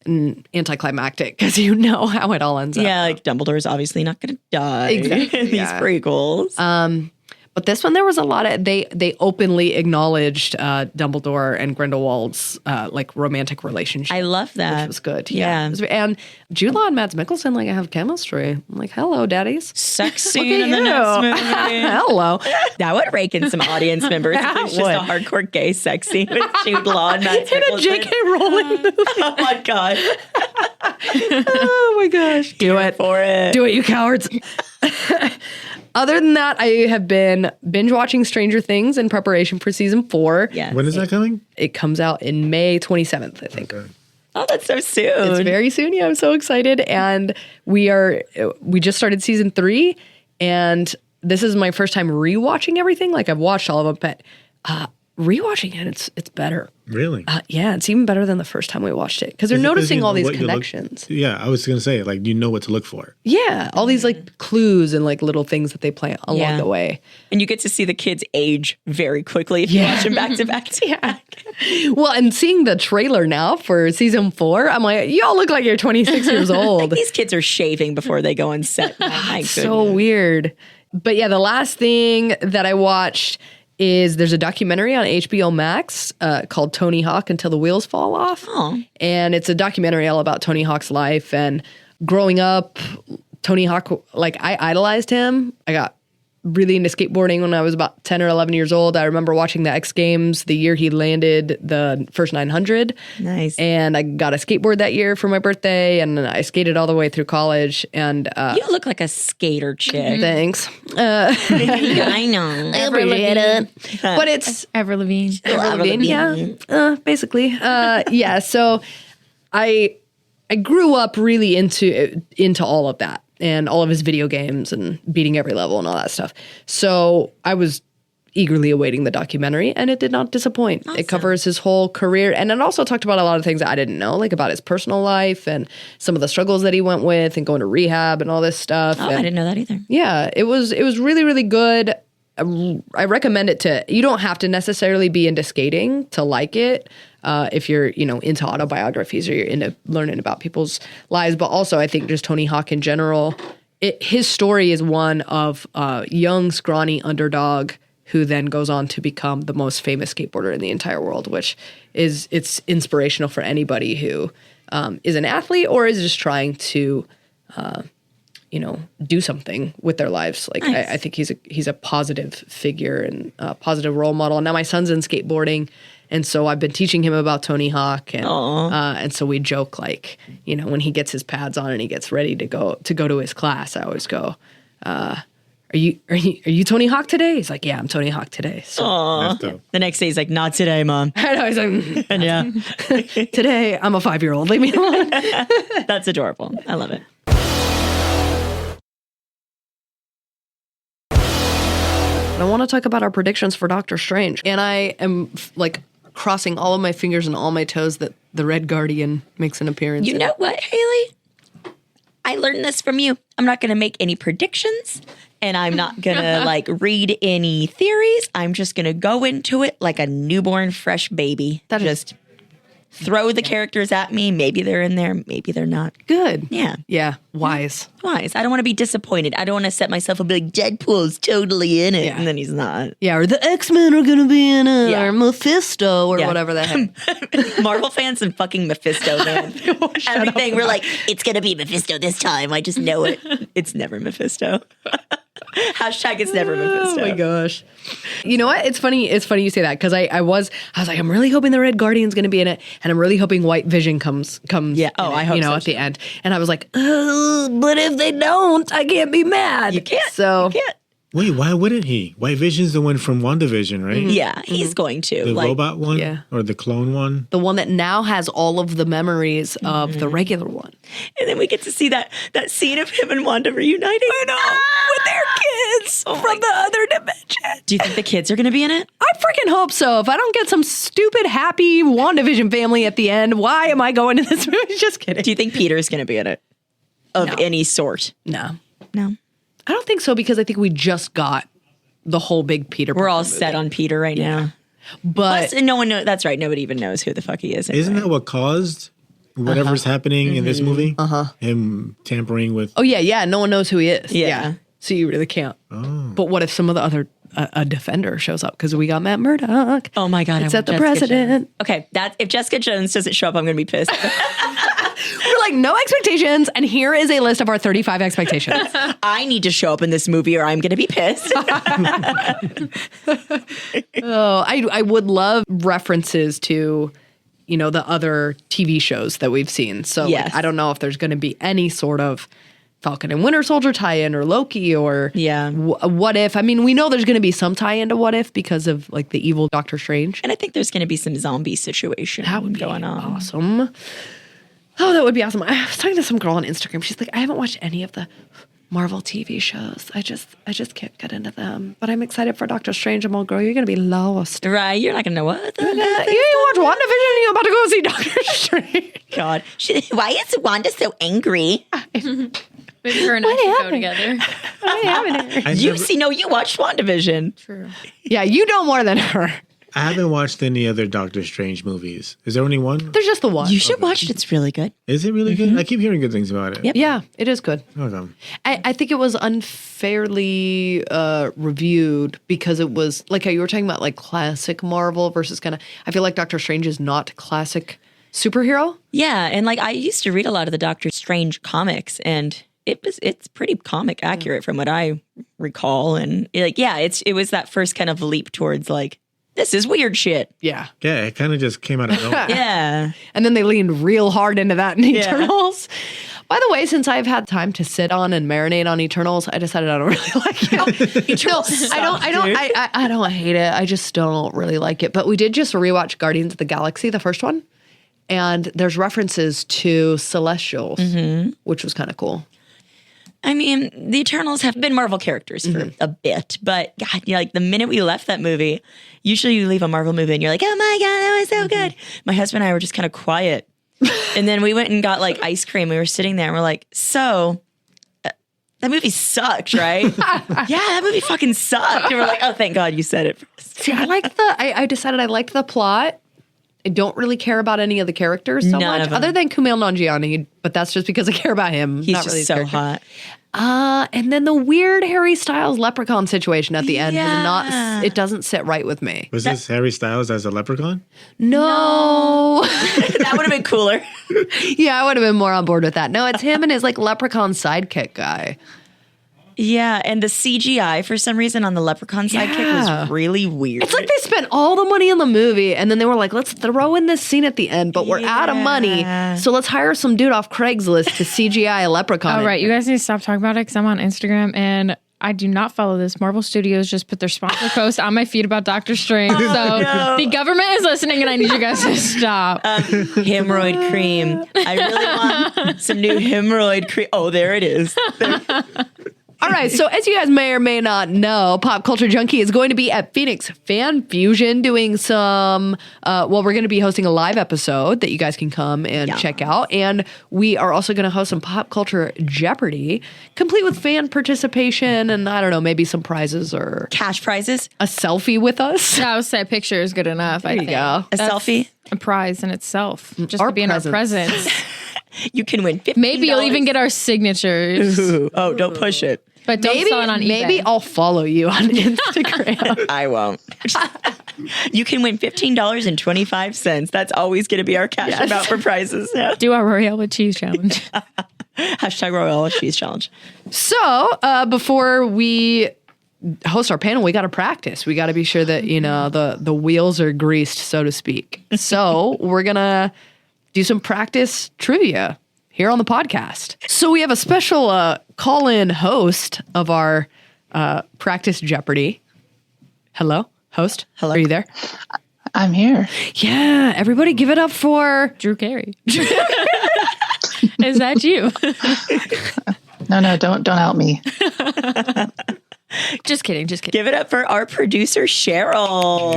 anticlimactic because you know how it all ends up. Yeah, like Dumbledore's obviously not going to die Exactly, in these yeah. prequels. But this one, there was a lot of they openly acknowledged Dumbledore and Grindelwald's like romantic relationship. I love that. Which was good. Yeah. It was- and Jude Law and Mads Mikkelsen like have chemistry. I'm like, hello, daddies. Sex Look scene at in the you. next movie. Hello. That would rake in some audience members. If it was just a hardcore gay sex scene with Jude Law and Matt In a J.K. Rowling movie. Oh my god! Oh my gosh. Do it. For it. Do it, you cowards. Other than that, I have been binge watching Stranger Things in preparation for season 4. Yes. When is that coming? It comes out in May 27th, I think. Okay. Oh, that's so soon. It's very soon. Yeah, I'm so excited. And we just started season 3, and this is my first time rewatching everything. Like I've watched all of them, but rewatching it, it's better. Really? Yeah, it's even better than the first time we watched it because they're Is it 'cause noticing you all know these what you look- connections. Yeah, I was gonna say, like, you know what to look for. Yeah, all these like clues and like little things that they play along Yeah. the way. And you get to see the kids age very quickly if you watch them back to back to back. Well, and seeing the trailer now for season 4, I'm like, y'all look like you're 26 years old. These kids are shaving before they go on set. Oh, my So goodness. weird. But yeah, the last thing that I watched is there's a documentary on HBO Max called Tony Hawk Until the Wheels Fall Off. Oh. And it's a documentary all about Tony Hawk's life and growing up. Tony Hawk, like I idolized him. I got really into skateboarding when I was about 10 or 11 years old. I remember watching the X Games the year he landed the first 900. Nice. And I got a skateboard that year for my birthday, and I skated all the way through college. And You look like a skater chick. thanks. I know. Appreciate it. But it's Ever Levine. yeah, basically. Yeah, so I grew up really into all of that and all of his video games and beating every level and all that stuff. So I was eagerly awaiting the documentary, and it did not disappoint. It covers his whole career, and it also talked about a lot of things that I didn't know, like about his personal life and some of the struggles that he went with and going to rehab and all this stuff. Oh, And I didn't know that either. yeah, it was really, really good. I recommend it to, you don't have to necessarily be into skating to like it. If you're, into autobiographies or you're into learning about people's lives, but also I think just Tony Hawk in general, his story is one of a young, scrawny underdog who then goes on to become the most famous skateboarder in the entire world, which it's inspirational for anybody who is an athlete or is just trying to do something with their lives. Like Nice. I think he's a positive figure and a positive role model. Now my son's in skateboarding, and so I've been teaching him about Tony Hawk, and so we joke like, when he gets his pads on and he gets ready to go to his class, I always go, "Are you Tony Hawk today?" He's like, "Yeah, I'm Tony Hawk today." So That's dope. The next day he's like, not today, Mom. I know, he's like, And yeah, "Today I'm a 5-year-old. Leave me alone." that's adorable. I love it. I want to talk about our predictions for Doctor Strange. And I am crossing all of my fingers and all my toes that the Red Guardian makes an appearance. You know what, Hayley? I learned this from you. I'm not going to make any predictions, and I'm not going to read any theories. I'm just going to go into it like a newborn, fresh baby. That is- just throw the characters at me. Maybe they're in there. Maybe they're not. Good. Yeah. Yeah. Wise. Wise. I don't want to be disappointed. I don't want to set myself up like Deadpool's totally in it, Yeah. and then he's not. Yeah. Or the X-Men are going to be in it. Yeah. Or Mephisto or Yeah. whatever the heck. Marvel fans and fucking Mephisto, man. Everything we're like, it's gonna be Mephisto this time. I just know it. It's never Mephisto. Hashtag it's never Mephisto. Oh my gosh. You know what? It's funny you say that because I was like, I'm really hoping the Red Guardian's going to be in it, and I'm really hoping White Vision comes. Yeah. Oh, in it, I hope so, at the end. And I was like, but if they don't, I can't be mad. You can't. So You can't. Wait, why wouldn't he? White Vision's the one from WandaVision, right? Yeah, he's going to. The robot one? Yeah. Or the clone one? the one that now has all of the memories of the regular one. And then we get to see that scene of him and Wanda reuniting. I know. With their kids from the other dimension. Do you think the kids are going to be in it? I freaking hope so. If I don't get some stupid, happy WandaVision family at the end, why am I going to this movie? Just kidding. Do you think Peter's going to be in it? Of No. any sort? No. No. I don't think so because I think we just got the whole big Peter. We're all Parker set movie. on Peter right now. But Plus, and no one knows. That's right. Nobody even knows who the fuck he is. Isn't anyway. that what caused whatever's happening in this movie. Him tampering with. Oh yeah. No one knows who he is. Yeah. So you really can't. Oh. But what if some of the other a defender shows up because we got Matt Murdock? Oh my God. It's I at want the Jessica president. Jones. Okay. If Jessica Jones doesn't show up, I'm going to be pissed. We're like, no expectations, and here is a list of our 35 expectations. I need to show up in this movie or I'm going to be pissed. Oh, I would love references to, the other TV shows that we've seen. So Yes. I don't know if there's going to be any sort of Falcon and Winter Soldier tie-in or Loki or What If. I mean, we know there's going to be some tie-in to What If because of like the evil Doctor Strange. And I think there's going to be some zombie situation going on. Awesome. Oh, that would be awesome. I was talking to some girl on Instagram. She's like, I haven't watched any of the Marvel TV shows. I just can't get into them. But I'm excited for Doctor Strange. I'm all, girl, you're going to be lost. Right. You're not going to know what. You ain't watch WandaVision and you're about to go see Doctor Strange. God. Why is Wanda so angry? Maybe her and I should go together. You watched WandaVision. True. Yeah, you know more than her. I haven't watched any other Doctor Strange movies. Is there only one? There's just the one. You should watch it. It's really good. Is it really good? I keep hearing good things about it. Yep. Yeah, it is good. Okay. I think it was unfairly reviewed because it was like how you were talking about like classic Marvel versus kind of, I feel like Doctor Strange is not classic superhero. Yeah. And like I used to read a lot of the Doctor Strange comics and it's pretty comic accurate from what I recall. And it was that first kind of leap towards like, this is weird shit. Yeah. Yeah, it kind of just came out of nowhere. Yeah. And then they leaned real hard into that in Eternals. By the way, since I've had time to sit on and marinate on Eternals, I decided I don't really like it. I don't hate it. I just don't really like it. But we did just rewatch Guardians of the Galaxy, the first one. And there's references to Celestials, which was kind of cool. I mean, the Eternals have been Marvel characters for a bit, but God, like the minute we left that movie, usually you leave a Marvel movie and you're like, oh my God, that was so good. My husband and I were just kind of quiet. And then we went and got like ice cream. We were sitting there and we're like, so that movie sucked, right? Yeah, that movie fucking sucked. And we're like, oh, thank God you said it first. See, I decided I liked the plot. I don't really care about any of the characters so None much, of them. other than Kumail Nanjiani, but that's just because I care about him. He's not just really so hot. And then the weird Harry Styles leprechaun situation at the end Yeah. it doesn't sit right with me. Was this Harry Styles as a leprechaun? No. That would have been cooler. Yeah, I would have been more on board with that. No, it's him and his like leprechaun sidekick guy. Yeah, and the CGI for some reason on the leprechaun sidekick was really weird. It's like they spent all the money on the movie and then they were like, let's throw in this scene at the end, but we're out of money. So let's hire some dude off Craigslist to CGI a leprechaun. Oh, right. You guys need to stop talking about it because I'm on Instagram and I do not follow this. Marvel Studios just put their sponsor post on my feed about Doctor Strange. So the government is listening and I need you guys to stop. Hemorrhoid cream. I really want some new hemorrhoid cream. Oh, there it is. All right, so as you guys may or may not know, Pop Culture Junkie is going to be at Phoenix Fan Fusion doing some, we're going to be hosting a live episode that you guys can come and check out. And we are also going to host some Pop Culture Jeopardy, complete with fan participation and, I don't know, maybe some prizes or Cash prizes. a selfie with us. I would say a picture is good enough. There you go. A selfie. A prize in itself. Just Our to be in our presence. presence. You can win $15. Maybe you'll even get our signatures. Ooh. Oh, don't push it. But don't sell it on eBay. Maybe I'll follow you on Instagram. I won't. You can win $15.25. That's always going to be our cash amount for prizes. Yeah. Do our Royale with Cheese challenge. Hashtag Royal Cheese Challenge. So before we host our panel, we got to practice. We got to be sure that, the wheels are greased, so to speak. So we're going to do some practice trivia here on the podcast. So we have a special call-in host of our Practice Jeopardy. Hello, host. Hello. Are you there? I'm here. Yeah, everybody give it up for Drew Carey. Is that you? No, don't out me. Just kidding. Give it up for our producer, Cheryl.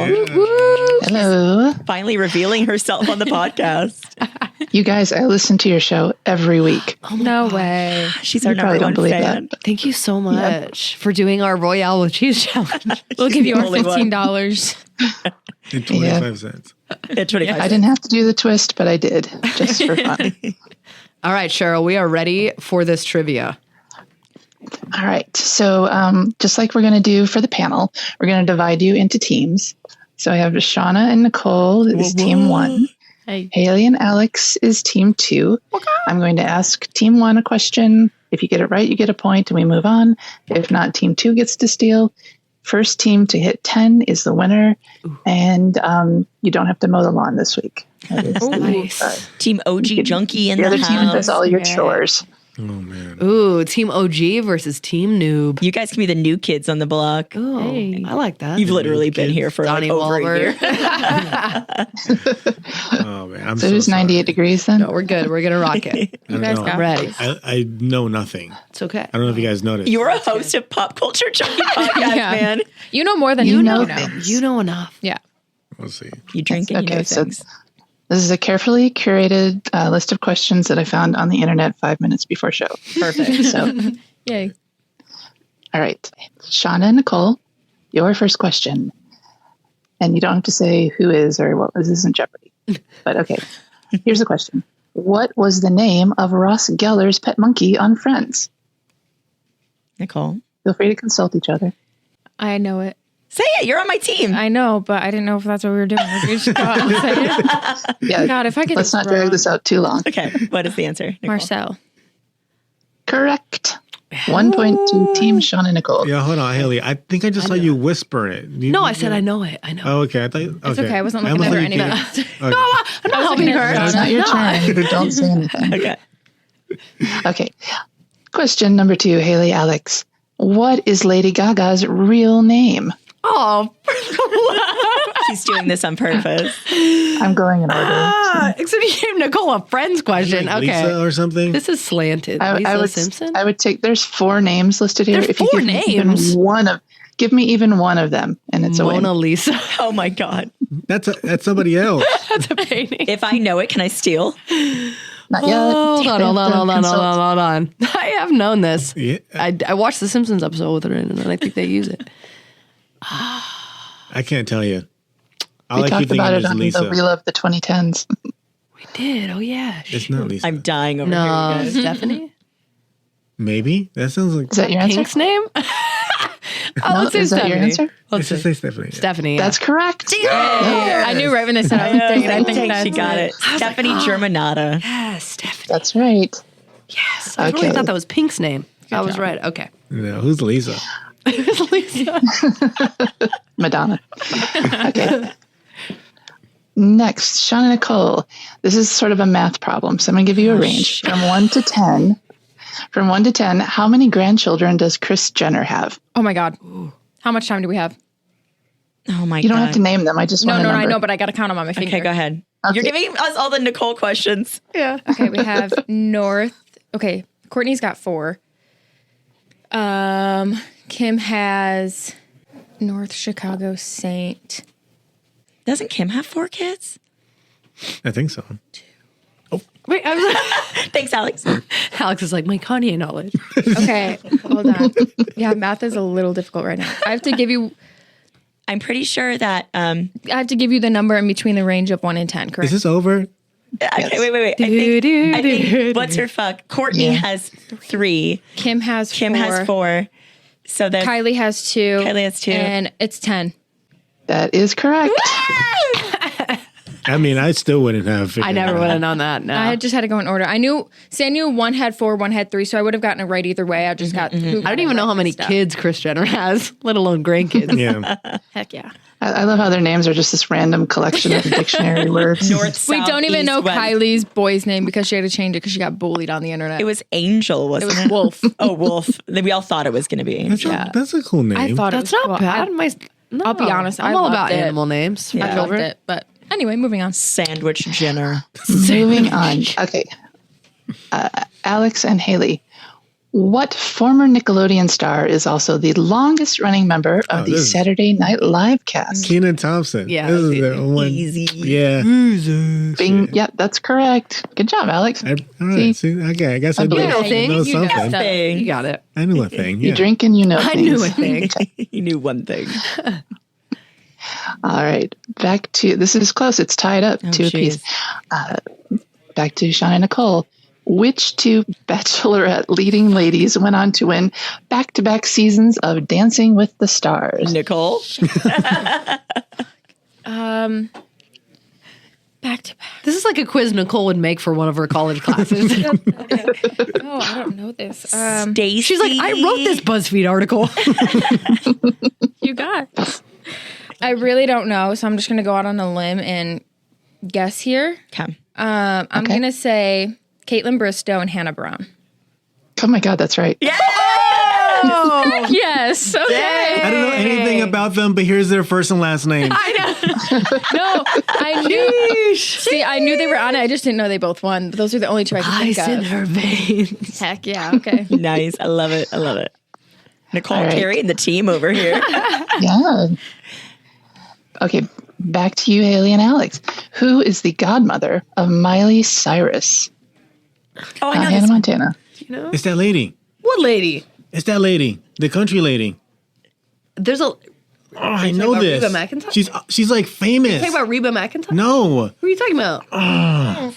Hello. Finally revealing herself on the podcast. You guys, I listen to your show every week. Oh, no way. She's our You probably number one don't believe fan. that. Thank you so much for doing our Royale with Cheese challenge. We'll give you our the only one. $15. And 25 cents. At 25 I didn't have to do the twist, but I did just for fun. All right, Cheryl, we are ready for this trivia. All right. So just like we're going to do for the panel, we're going to divide you into teams. So I have Shauna and Nicole is team 1. Hey. Hayley and Alex is team 2. I'm going to ask team 1 a question. If you get it right, you get a point and we move on. If not, team 2 gets to steal. First team to hit 10 is the winner. And you don't have to mow the lawn this week. That is Nice. Team OG Junkie in the the other team does house. all your chores. Oh, man. Ooh, Team OG versus Team Noob. You guys can be the new kids on the block. Oh, Hey. I like that. You've literally been here for Donnie like over a year. Oh, man. I'm So so it was 98 sorry. degrees then? No, we're good. We're going to rock it. I don't guys know. got Ready. I know nothing. It's okay. I don't know if you guys noticed. You're a host of Pop Culture Jeopardy podcast, Yeah. man. You know more than You you know know. things. You know enough. Yeah. We'll see. You drink and you know Okay, so things. this is a carefully curated list of questions that I found on the internet 5 minutes before show. Perfect. So, Yay. all right. Shauna and Nicole, your first question. And you don't have to say who is or what was. This isn't Jeopardy. But okay. Here's the question. What was the name of Ross Geller's pet monkey on Friends? Nicole. Feel free to consult each other. I know it. Say it. You're on my team. I know, but I didn't know if that's what we were doing. We just go out and say it. Yeah. God, if I could Let's just not drag wrong. this out too long. Okay. What is the answer? Nicole? Marcel. Correct. 1 point to Team Shauna and Nicole. Yeah, hold on, Haley. I think I just saw you whisper it. No, I said I know it. I know. Oh, okay. I thought. Okay. It's okay. I wasn't almost looking at her thought you anyway. gave- okay. I'm not helping her. It's not your turn. Don't say anything. Okay. Okay. Question number 2, Hayley Alex. What is Lady Gaga's real name? Oh, She's doing this on purpose. I'm going in order. except you gave Nicole a friend's question. Like Okay. Lisa or something. This is slanted. Lisa Simpson? I would take. There's 4 names listed here. There's If you 4 give me names? even one of, give me even one of them, and it's a win. Mona Lisa. Oh my God. That's somebody else. That's a painting. If I know it, can I steal? Not yet. Hold on. I have known this. Yeah. I watched the Simpsons episode with her in it, and I think they use it. I can't tell you. All We I keep talked thinking about it is on Lisa. the Wheel of the 2010s. We did. Oh, yeah. It's not Lisa. I'm dying over No, here. Stephanie? Maybe that sounds like. Is that your answer? Pink's name? No, let's say is that your Stephanie. answer? Let's just say Stephanie. Yeah. Stephanie. That's correct. I knew right when they said I was thinking. I think Dang, that's she got it. Stephanie Germanata. Yes, Stephanie. That's right. Yes. I really Okay. thought that was Pink's name. I was right. Okay. No, who's Lisa? Lisa. Madonna. Okay. Next, Shauna Nicole. This is sort of a math problem, so I'm going to give you a range from 1 to 10. From 1 to 10, how many grandchildren does Kris Jenner have? Oh my God. How much time do we have? Oh my God. You don't have to name them. I just No, want no, a I number. know, but I got to count them on my finger. Okay, go ahead. Okay. You're giving us all the Nicole questions. Yeah. Okay, we have North. Okay, Courtney's got 4. Kim has North Chicago Saint. Doesn't Kim have 4 kids? I think so. Wait, I was Thanks, Alex. Alex is like, my Kanye knowledge. Okay, hold on. Yeah, math is a little difficult right now. I have to give you I'm pretty sure that. I have to give you the number in between the range of 1 and 10, correct? Is this over? Okay, wait. I think what's her fuck? Courtney Yeah. has 3. Kim has 4. Kim has 4. So that's Kylie has 2. Kylie has 2. And it's 10. That is correct. I mean, I still wouldn't have. figured I never it would out. have known that. No. I just had to go in order. I knew 1 had 4, 1 had 3, so I would have gotten it right either way. I just got. I don't even know how many kids Kris Jenner has, let alone grandkids. Yeah. Heck yeah. I love how their names are just this random collection of dictionary words. North, We South, don't even East, know West. Kylie's boy's name because she had to change it because she got bullied on the internet. It was Angel, It wasn't was it? Wolf. Oh, Wolf. We all thought it was going to be Angel. That's a cool name. I thought That's it was not cool. bad. I'll be honest. I'm I all loved about it. animal names for I loved children. it. But anyway, moving on. Sandwich Jenner. Moving on. Okay. Alex and Hayley. What former Nickelodeon star is also the longest running member of the this is- Saturday Night Live cast? Kenan Thompson. Yeah, This is that's the one. Easy. Yeah. Bing. Yep, that's correct. Good job, Alex. All right. See, okay. I guess I, believe know, it. Thing, know you got something. stuff. You got it. I knew a thing. You Yeah. drink and you know I things. knew a thing. He knew one thing. All right. Back to, this is close. It's tied up, 2 apiece. Back to Shauna and Nicole. Which 2 Bachelorette leading ladies went on to win back-to-back seasons of Dancing with the Stars? Nicole? Back to back. This is like a quiz Nicole would make for one of her college classes. Oh, I don't know this. Stacy. She's like, I wrote this BuzzFeed article. You guys. I really don't know, so I'm just going to go out on a limb and guess here. Okay. I'm going to say Caitlin Bristow and Hannah Brown. Oh my God, that's right. Yeah! Yes. Okay. I don't know anything about them, but here's their first and last name. I know. No, I knew. See, I knew they were on it. I just didn't know they both won. But those are the only 2 I could think Ice in of. her veins. Heck yeah. Okay. Nice. I love it. I love it. Nicole All right. carrying the team over here. Yeah. Okay, back to you, Hayley and Alex. Who is the godmother of Miley Cyrus? Oh, I know Hannah this. Montana. It's that lady. What lady? It's that lady. The country lady. There's a. Oh, I know about this. Reba McEntire? She's like famous. Talking about Reba McEntire? No. Who are you talking about? Can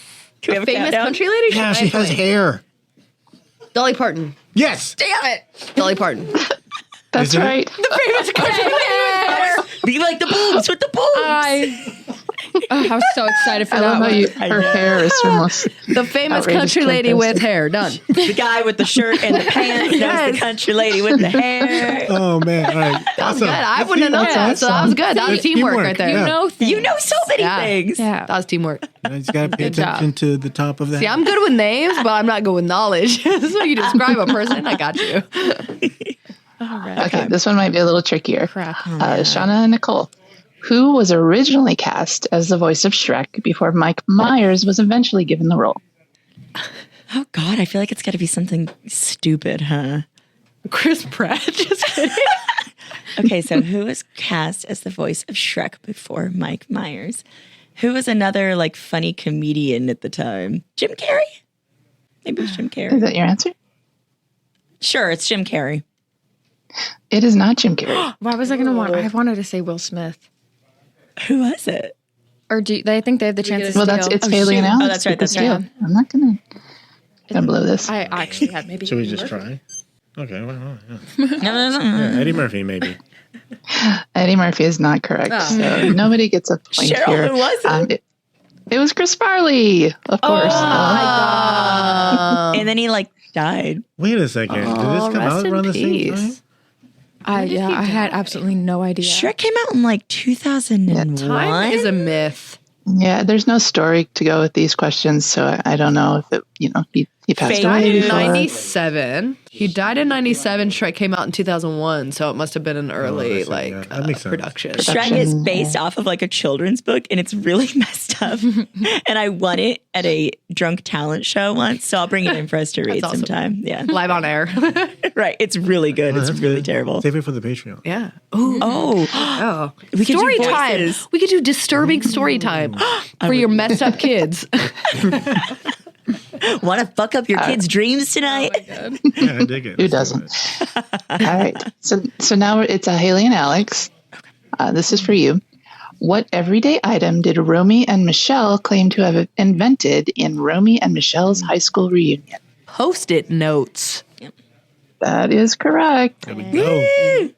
we have a Famous countdown? country lady? Yeah, she has hair. Dolly Parton. Yes. Damn it. Dolly Parton. That's Isn't it? right. Be like the boobs with the boobs. I was so excited for I that love how one. you, her hair is the most The famous outrageous country lady with characteristic. hair. Done. The guy with the shirt and the pants knows the country lady with the hair. Oh man. All right. Awesome. Good. I wouldn't have known That's that. So that was good. That was That's teamwork teamwork. right there. Yeah. You know things. You know so many Yeah. things. Yeah. That was teamwork. I just gotta pay Good job. attention to the top of that. See, I'm good with names, but I'm not good with knowledge. So you describe a person, I got you. All right. Okay, this one might be a little trickier. Crap. Shauna and Nicole. Who was originally cast as the voice of Shrek before Mike Myers was eventually given the role? Oh God, I feel like it's got to be something stupid, huh? Chris Pratt. Just kidding. Okay, so who was cast as the voice of Shrek before Mike Myers? Who was another like funny comedian at the time? Jim Carrey? Maybe it was Jim Is Carrey. that your answer? Sure, it's Jim Carrey. It is not Jim Carrey. Why was I going to want? I wanted to say Will Smith. Who was it? Or do they think they have the chance to Well, steal? that's it's Hayley and shoot. Alex. Oh, that's right, with that's the right. steal. I'm not gonna blow this. I actually had maybe. Should we just try? Okay. Well, yeah. No. Yeah, Eddie Murphy, maybe. Eddie Murphy is not correct. So nobody gets a point Cheryl, here. who was it? It was Chris Farley, of course. And then he like died. Wait a second. Did this come rest out in around the same peace. time? I had absolutely no idea. Shrek came out in like 2001. Time is a myth. Yeah, there's no story to go with these questions, so I don't know if it, he passed Fake away news. before. 97. He died in 97. Shrek came out in 2001, so it must have been an early that's it, yeah. That makes sense. production. Shrek is based off of like a children's book and it's really messed up. And I won it at a drunk talent show once, so I'll bring it in for us to read awesome. sometime. Yeah. Live on air. Right. It's really good. It's That's really good. terrible. Save it for the Patreon. Yeah. Ooh. Oh. Oh. We could do Story time. voices. We could do disturbing story time for your messed up kids. Want to fuck up your kids' dreams tonight? Yeah, I dig it. Who Let's do doesn't? it. All right. So now it's a Hayley and Alex. This is for you. What everyday item did Romy and Michelle claim to have invented in Romy and Michelle's high school reunion? Post-it notes. That is correct. There we go.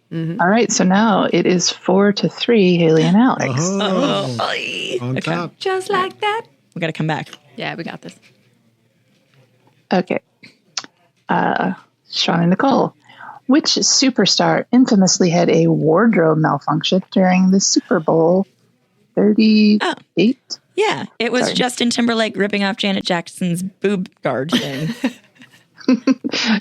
All right. So now it is 4-3, Hayley and Alex. Oh, Oy. on top. Just like that. We got to come back. Yeah, we got this. Okay. Shauna and Nicole. Which superstar infamously had a wardrobe malfunction during the Super Bowl 38? Yeah. It was Sorry. Justin Timberlake ripping off Janet Jackson's boob guard thing.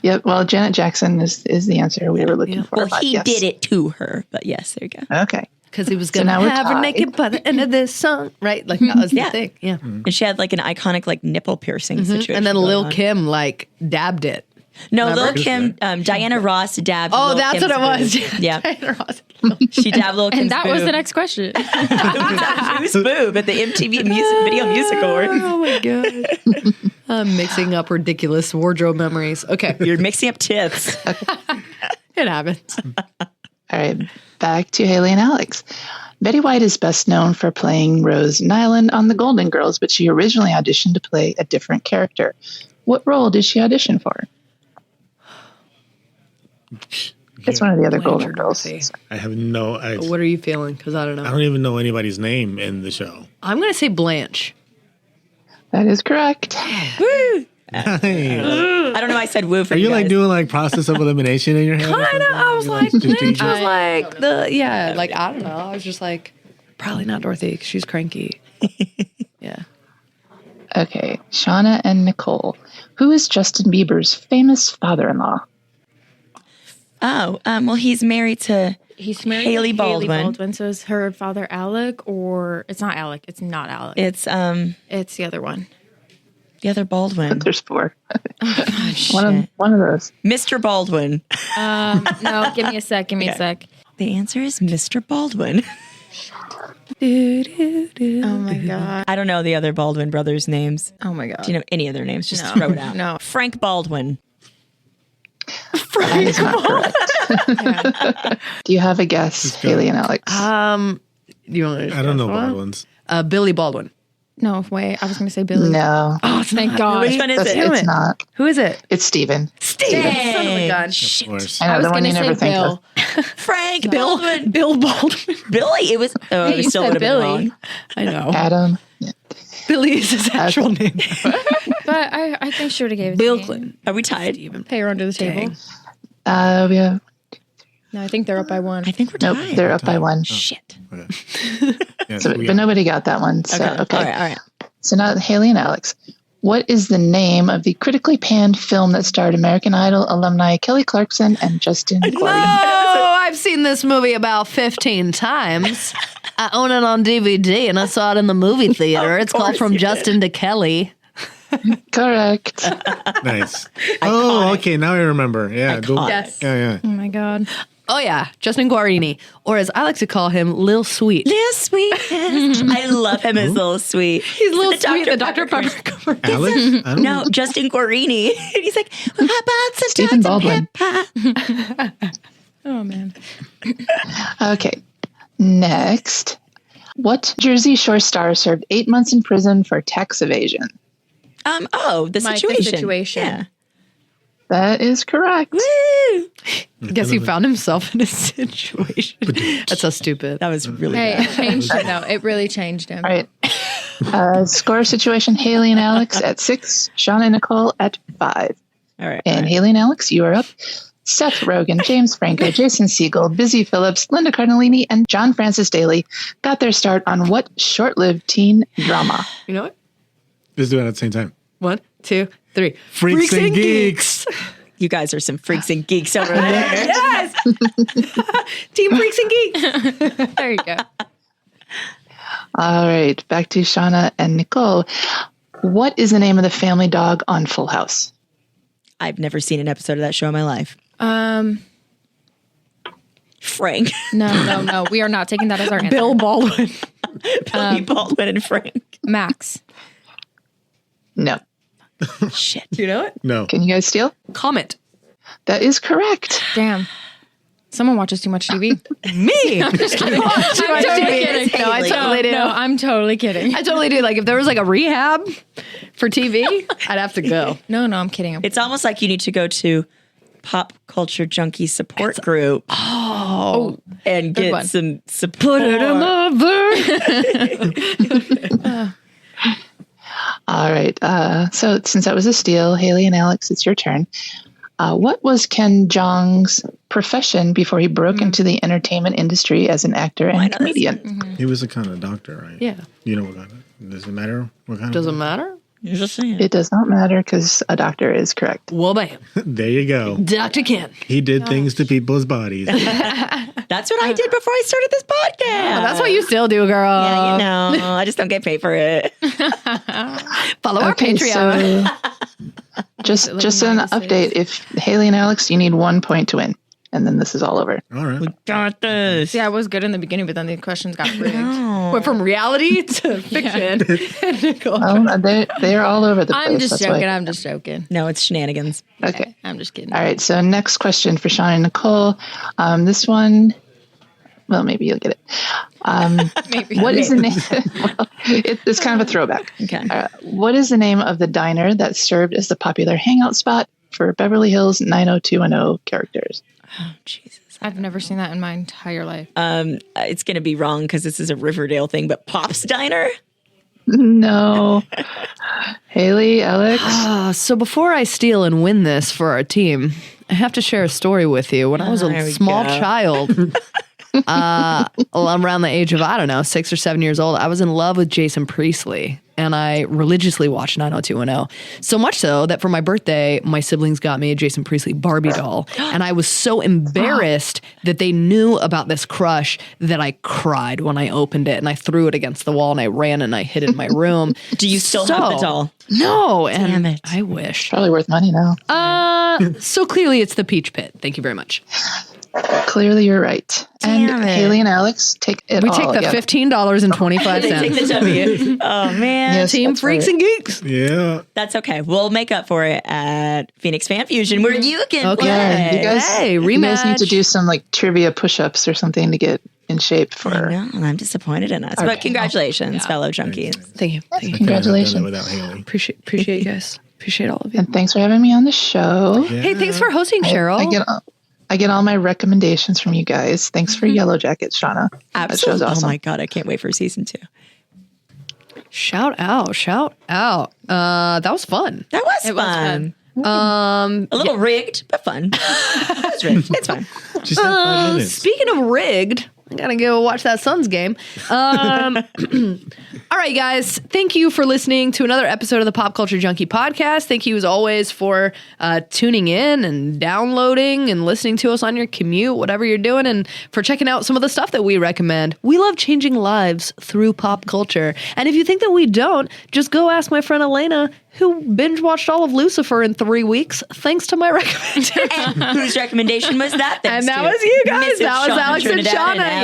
Yep. Well, Janet Jackson is the answer we were looking for. Well, but he yes. did it to her. But yes, there you go. Okay. Because he was So going to now we're have her tied. naked by the end of this song. Right? Like, that was Yeah. the thing. Yeah. And she had like an iconic like nipple piercing situation. And then going Lil on. Kim, like, dabbed it. No, Remember? Lil Kim, Diana Ross dabbed. Oh, Lil that's Kim's what it was. boob. Yeah, Diana Ross. she dabbed Lil Kim's And that was boob. the next question. Whose boob at the MTV Video Music Awards. Oh, my God. I'm mixing up ridiculous wardrobe memories. Okay. You're mixing up tits. It happens. All right. Back to Hayley and Alex. Betty White is best known for playing Rose Nyland on The Golden Girls, but she originally auditioned to play a different character. What role did she audition for? It's one of the other Golden Girls. I have no idea. What are you feeling? Because I don't know. I don't even know anybody's name in the show. I'm going to say Blanche. That is correct. Woo! Nice. I don't know. I said woo for Are you guys. like doing like process of elimination in your head? Kind of. I was like, Just Blanche DJ? was like like, I don't know. I was just like, probably not Dorothy 'cause she's cranky. Yeah. Okay, Shauna and Nicole. Who is Justin Bieber's famous father-in-law? Oh, well, he's married to He's married Hayley to Baldwin. So is her father Alec, or it's not Alec? It's not Alec. It's It's the other one. the other Baldwin, There's 4. shit. One of those. Mr. Baldwin. No, give me a sec. Give me a sec. The answer is Mr. Baldwin. Oh my god. I don't know the other Baldwin brothers' names. Oh my god. Do you know any of their names? Just No. throw it out. No. Frank Baldwin. That is not correct. Do you have a guess, Hayley and Alex? You want I don't know Baldwin's. Billy Baldwin. No, wait. I was going to say Billy. No, Oh, Thank God. Which one is it's it? not. Who is it? It's Steven. Steven. Son of a gun. Of course. I know, I was the one going you to never say think Bill. of. Frank Baldwin. Bill Baldwin. Billy. It was. Oh, Hey, it you still said would have been Billy. wrong. I know. Adam. Billy is his actual name. But I think she would have gave it Bill to me. Clinton. Are we tied? Pay her under the table. We have, No, I think they're up by one. I think we're nope, tied. they're up by 1. Shit. Okay. Yeah, So, we but got- nobody got that one. So, okay. All right. So now Hayley and Alex. What is the name of the critically panned film that starred American Idol alumni Kelly Clarkson and Justin Guarini? Oh, I've seen this movie about 15 times. I own it on DVD and I saw it in the movie theater. It's called From Justin to Kelly. Correct. Nice. Oh, okay. Now I remember. Yeah. Yes. Yeah. Oh my God. Oh, yeah. Justin Guarini, or as I like to call him, Lil Sweet. Lil Sweet. I love him as Lil Sweet. He's Lil Sweet, the Dr. Pepper cover. Alex? I don't know. No, Justin Guarini. And he's like, how about some Stephen Dr. Baldwin. Pepper? Oh man. Okay. Next. What Jersey Shore star served 8 months in prison for tax evasion? The Mike, situation. the situation. Yeah. That is correct. Woo! Guess he found himself in a situation. That's so stupid. That was really Hey, bad. it changed him though. It really changed him. All right. Score situation Hayley and Alex at 6, Shauna and Nicole at 5. All right. And Hayley and Alex, you are up. Seth Rogen, James Franco, Jason Segel, Busy Phillips, Linda Cardellini, and John Francis Daly got their start on what short-lived teen drama? You know what? Let's do it at the same time. 1, 2, 3. Freaks and Geeks. You guys are some freaks and geeks over there. Yes! Team Freaks and Geeks. There you go. All right, back to Shauna and Nicole. What is the name of the family dog on Full House? I've never seen an episode of that show in my life. Frank. No. We are not taking that as our answer. Bill Baldwin. Billy Baldwin and Frank. Max. No. Shit. You know it? No. Can you guys steal? Comet. That is correct. Damn. Someone watches too much TV. Me. I'm totally kidding. No, I totally do. No, I'm totally kidding. I totally do. Like if there was like a rehab for TV, I'd have to go. No, I'm kidding. It's almost like you need to go to Pop Culture Junkies support group. Oh, and good get one. some support. Put it in the verse. All right. So since that was a steal, Hayley and Alex, it's your turn. What was Ken Jeong's profession before he broke into the entertainment industry as an actor and comedian? He was a kind of doctor, right? Yeah. You know what kind of? Does it matter what kind Doesn't of? matter. You're just saying. It does not matter because a doctor is correct. Well, bam. There you go. Dr. Ken. He did things to people's bodies. That's what I did before I started this podcast. Oh, that's what you still do, girl. Yeah, you know. I just don't get paid for it. Follow our Patreon. So just an update. If Hayley and Alex, you need 1 point to win. And then this is all over. All right. Got this. See, I was good in the beginning, but then the questions got rigged. Went from reality to fiction. Nicole. Well, they're all over the place. I'm just that's joking. why. I'm just joking. No, it's shenanigans. Okay. I'm just kidding. All right. So next question for Shauna and Nicole. This one, Well, maybe you'll get it. Maybe. What is the name? Well, it's kind of a throwback. Okay. What is the name of the diner that served as the popular hangout spot for Beverly Hills 90210 characters? Oh, Jesus. I've never seen that in my entire life. It's going to be wrong because this is a Riverdale thing, but Pop's Diner? No. Haley, Alex? So before I steal and win this for our team, I have to share a story with you. When I was There a we small go. child, around the age of, I don't know, 6 or 7 years old, I was in love with Jason Priestley. And I religiously watched 90210. So much so that for my birthday, my siblings got me a Jason Priestley Barbie doll. And I was so embarrassed that they knew about this crush that I cried when I opened it. And I threw it against the wall and I ran and I hid it in my room. Do you still have the doll? No. Damn And it. I wish. Probably worth money now. So clearly it's the Peach Pit. Thank you very much. Clearly, you're right. Damn And it. Haley and Alex take it We all. take the yeah. $15.25. They take the W. Oh, man. Yes, Team that's Freaks right. and Geeks. Yeah. That's okay. We'll make up for it at Phoenix Fan Fusion where you can Okay. Yeah, play. you guys, Hey, you guys need to rematch. do some like trivia push-ups or something to get in shape for. No, I'm disappointed in us. Our But panel. congratulations, fellow junkies. Thank you. Thank you. Congratulations. Without Haley. Appreciate you guys. Appreciate all of you. And thanks for having me on the show. Yeah. Hey, thanks for hosting, Cheryl. I get all my recommendations from you guys. Thanks for Yellow Jackets, Shauna. That show's Absolutely. awesome. Oh my God, I can't wait for season 2. Shout out. That was fun. That was It was fun. fun. A little rigged, but fun. It's rigged. It's fun. Just have 5 minutes. Speaking of rigged, I gotta go watch that Suns game. All right, guys. Thank you for listening to another episode of the Pop Culture Junkie podcast. Thank you, as always, for tuning in and downloading and listening to us on your commute, whatever you're doing, and for checking out some of the stuff that we recommend. We love changing lives through pop culture. And if you think that we don't, just go ask my friend Elena, who binge watched all of Lucifer in 3 weeks, thanks to my recommendation. And whose recommendation was that? Thanks And that to was you guys. Mrs. That was Shauna Alex and Trinidad Shauna. Alex.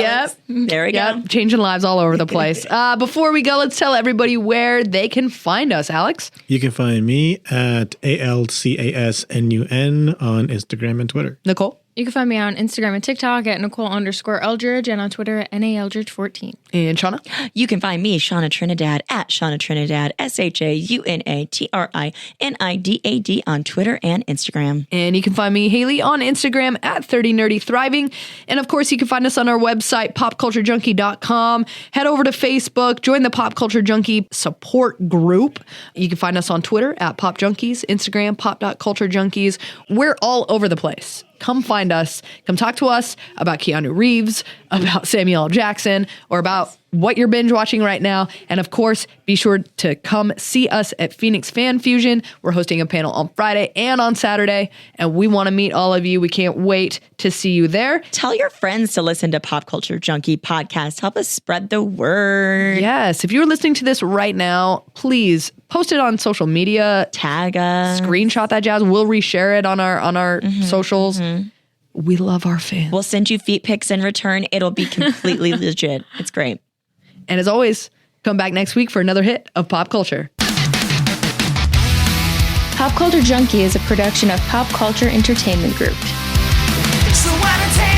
There we go. Yep, changing lives all over the place. Before we go, let's tell everybody where they can find us. Alex? You can find me at ALCASNUN on Instagram and Twitter. Nicole? You can find me on Instagram and TikTok at Nicole_Eldridge and on Twitter at NAEldridge14. And Shauna? You can find me, Shauna Trinidad, at Shauna Trinidad, SHAUNATRINIDAD on Twitter and Instagram. And you can find me, Hayley, on Instagram at 30NerdyThriving. And of course, you can find us on our website, popculturejunkie.com. Head over to Facebook, join the Pop Culture Junkie support group. You can find us on Twitter at Pop Junkies, Instagram, pop.culturejunkies. We're all over the place. Come find us. Come talk to us about Keanu Reeves, about Samuel L. Jackson, or about what you're binge watching right now. And of course, be sure to come see us at Phoenix Fan Fusion. We're hosting a panel on Friday and on Saturday, and we want to meet all of you. We can't wait to see you there. Tell your friends to listen to Pop Culture Junkie podcast. Help us spread the word. Yes, if you're listening to this right now, please post it on social media. Tag us. Screenshot that jazz. We'll reshare it on our socials. We love our fans. We'll send you feet pics in return. It'll be completely legit. It's great. And as always, come back next week for another hit of pop culture. Pop Culture Junkie is a production of Pop Culture Entertainment Group. So why don't take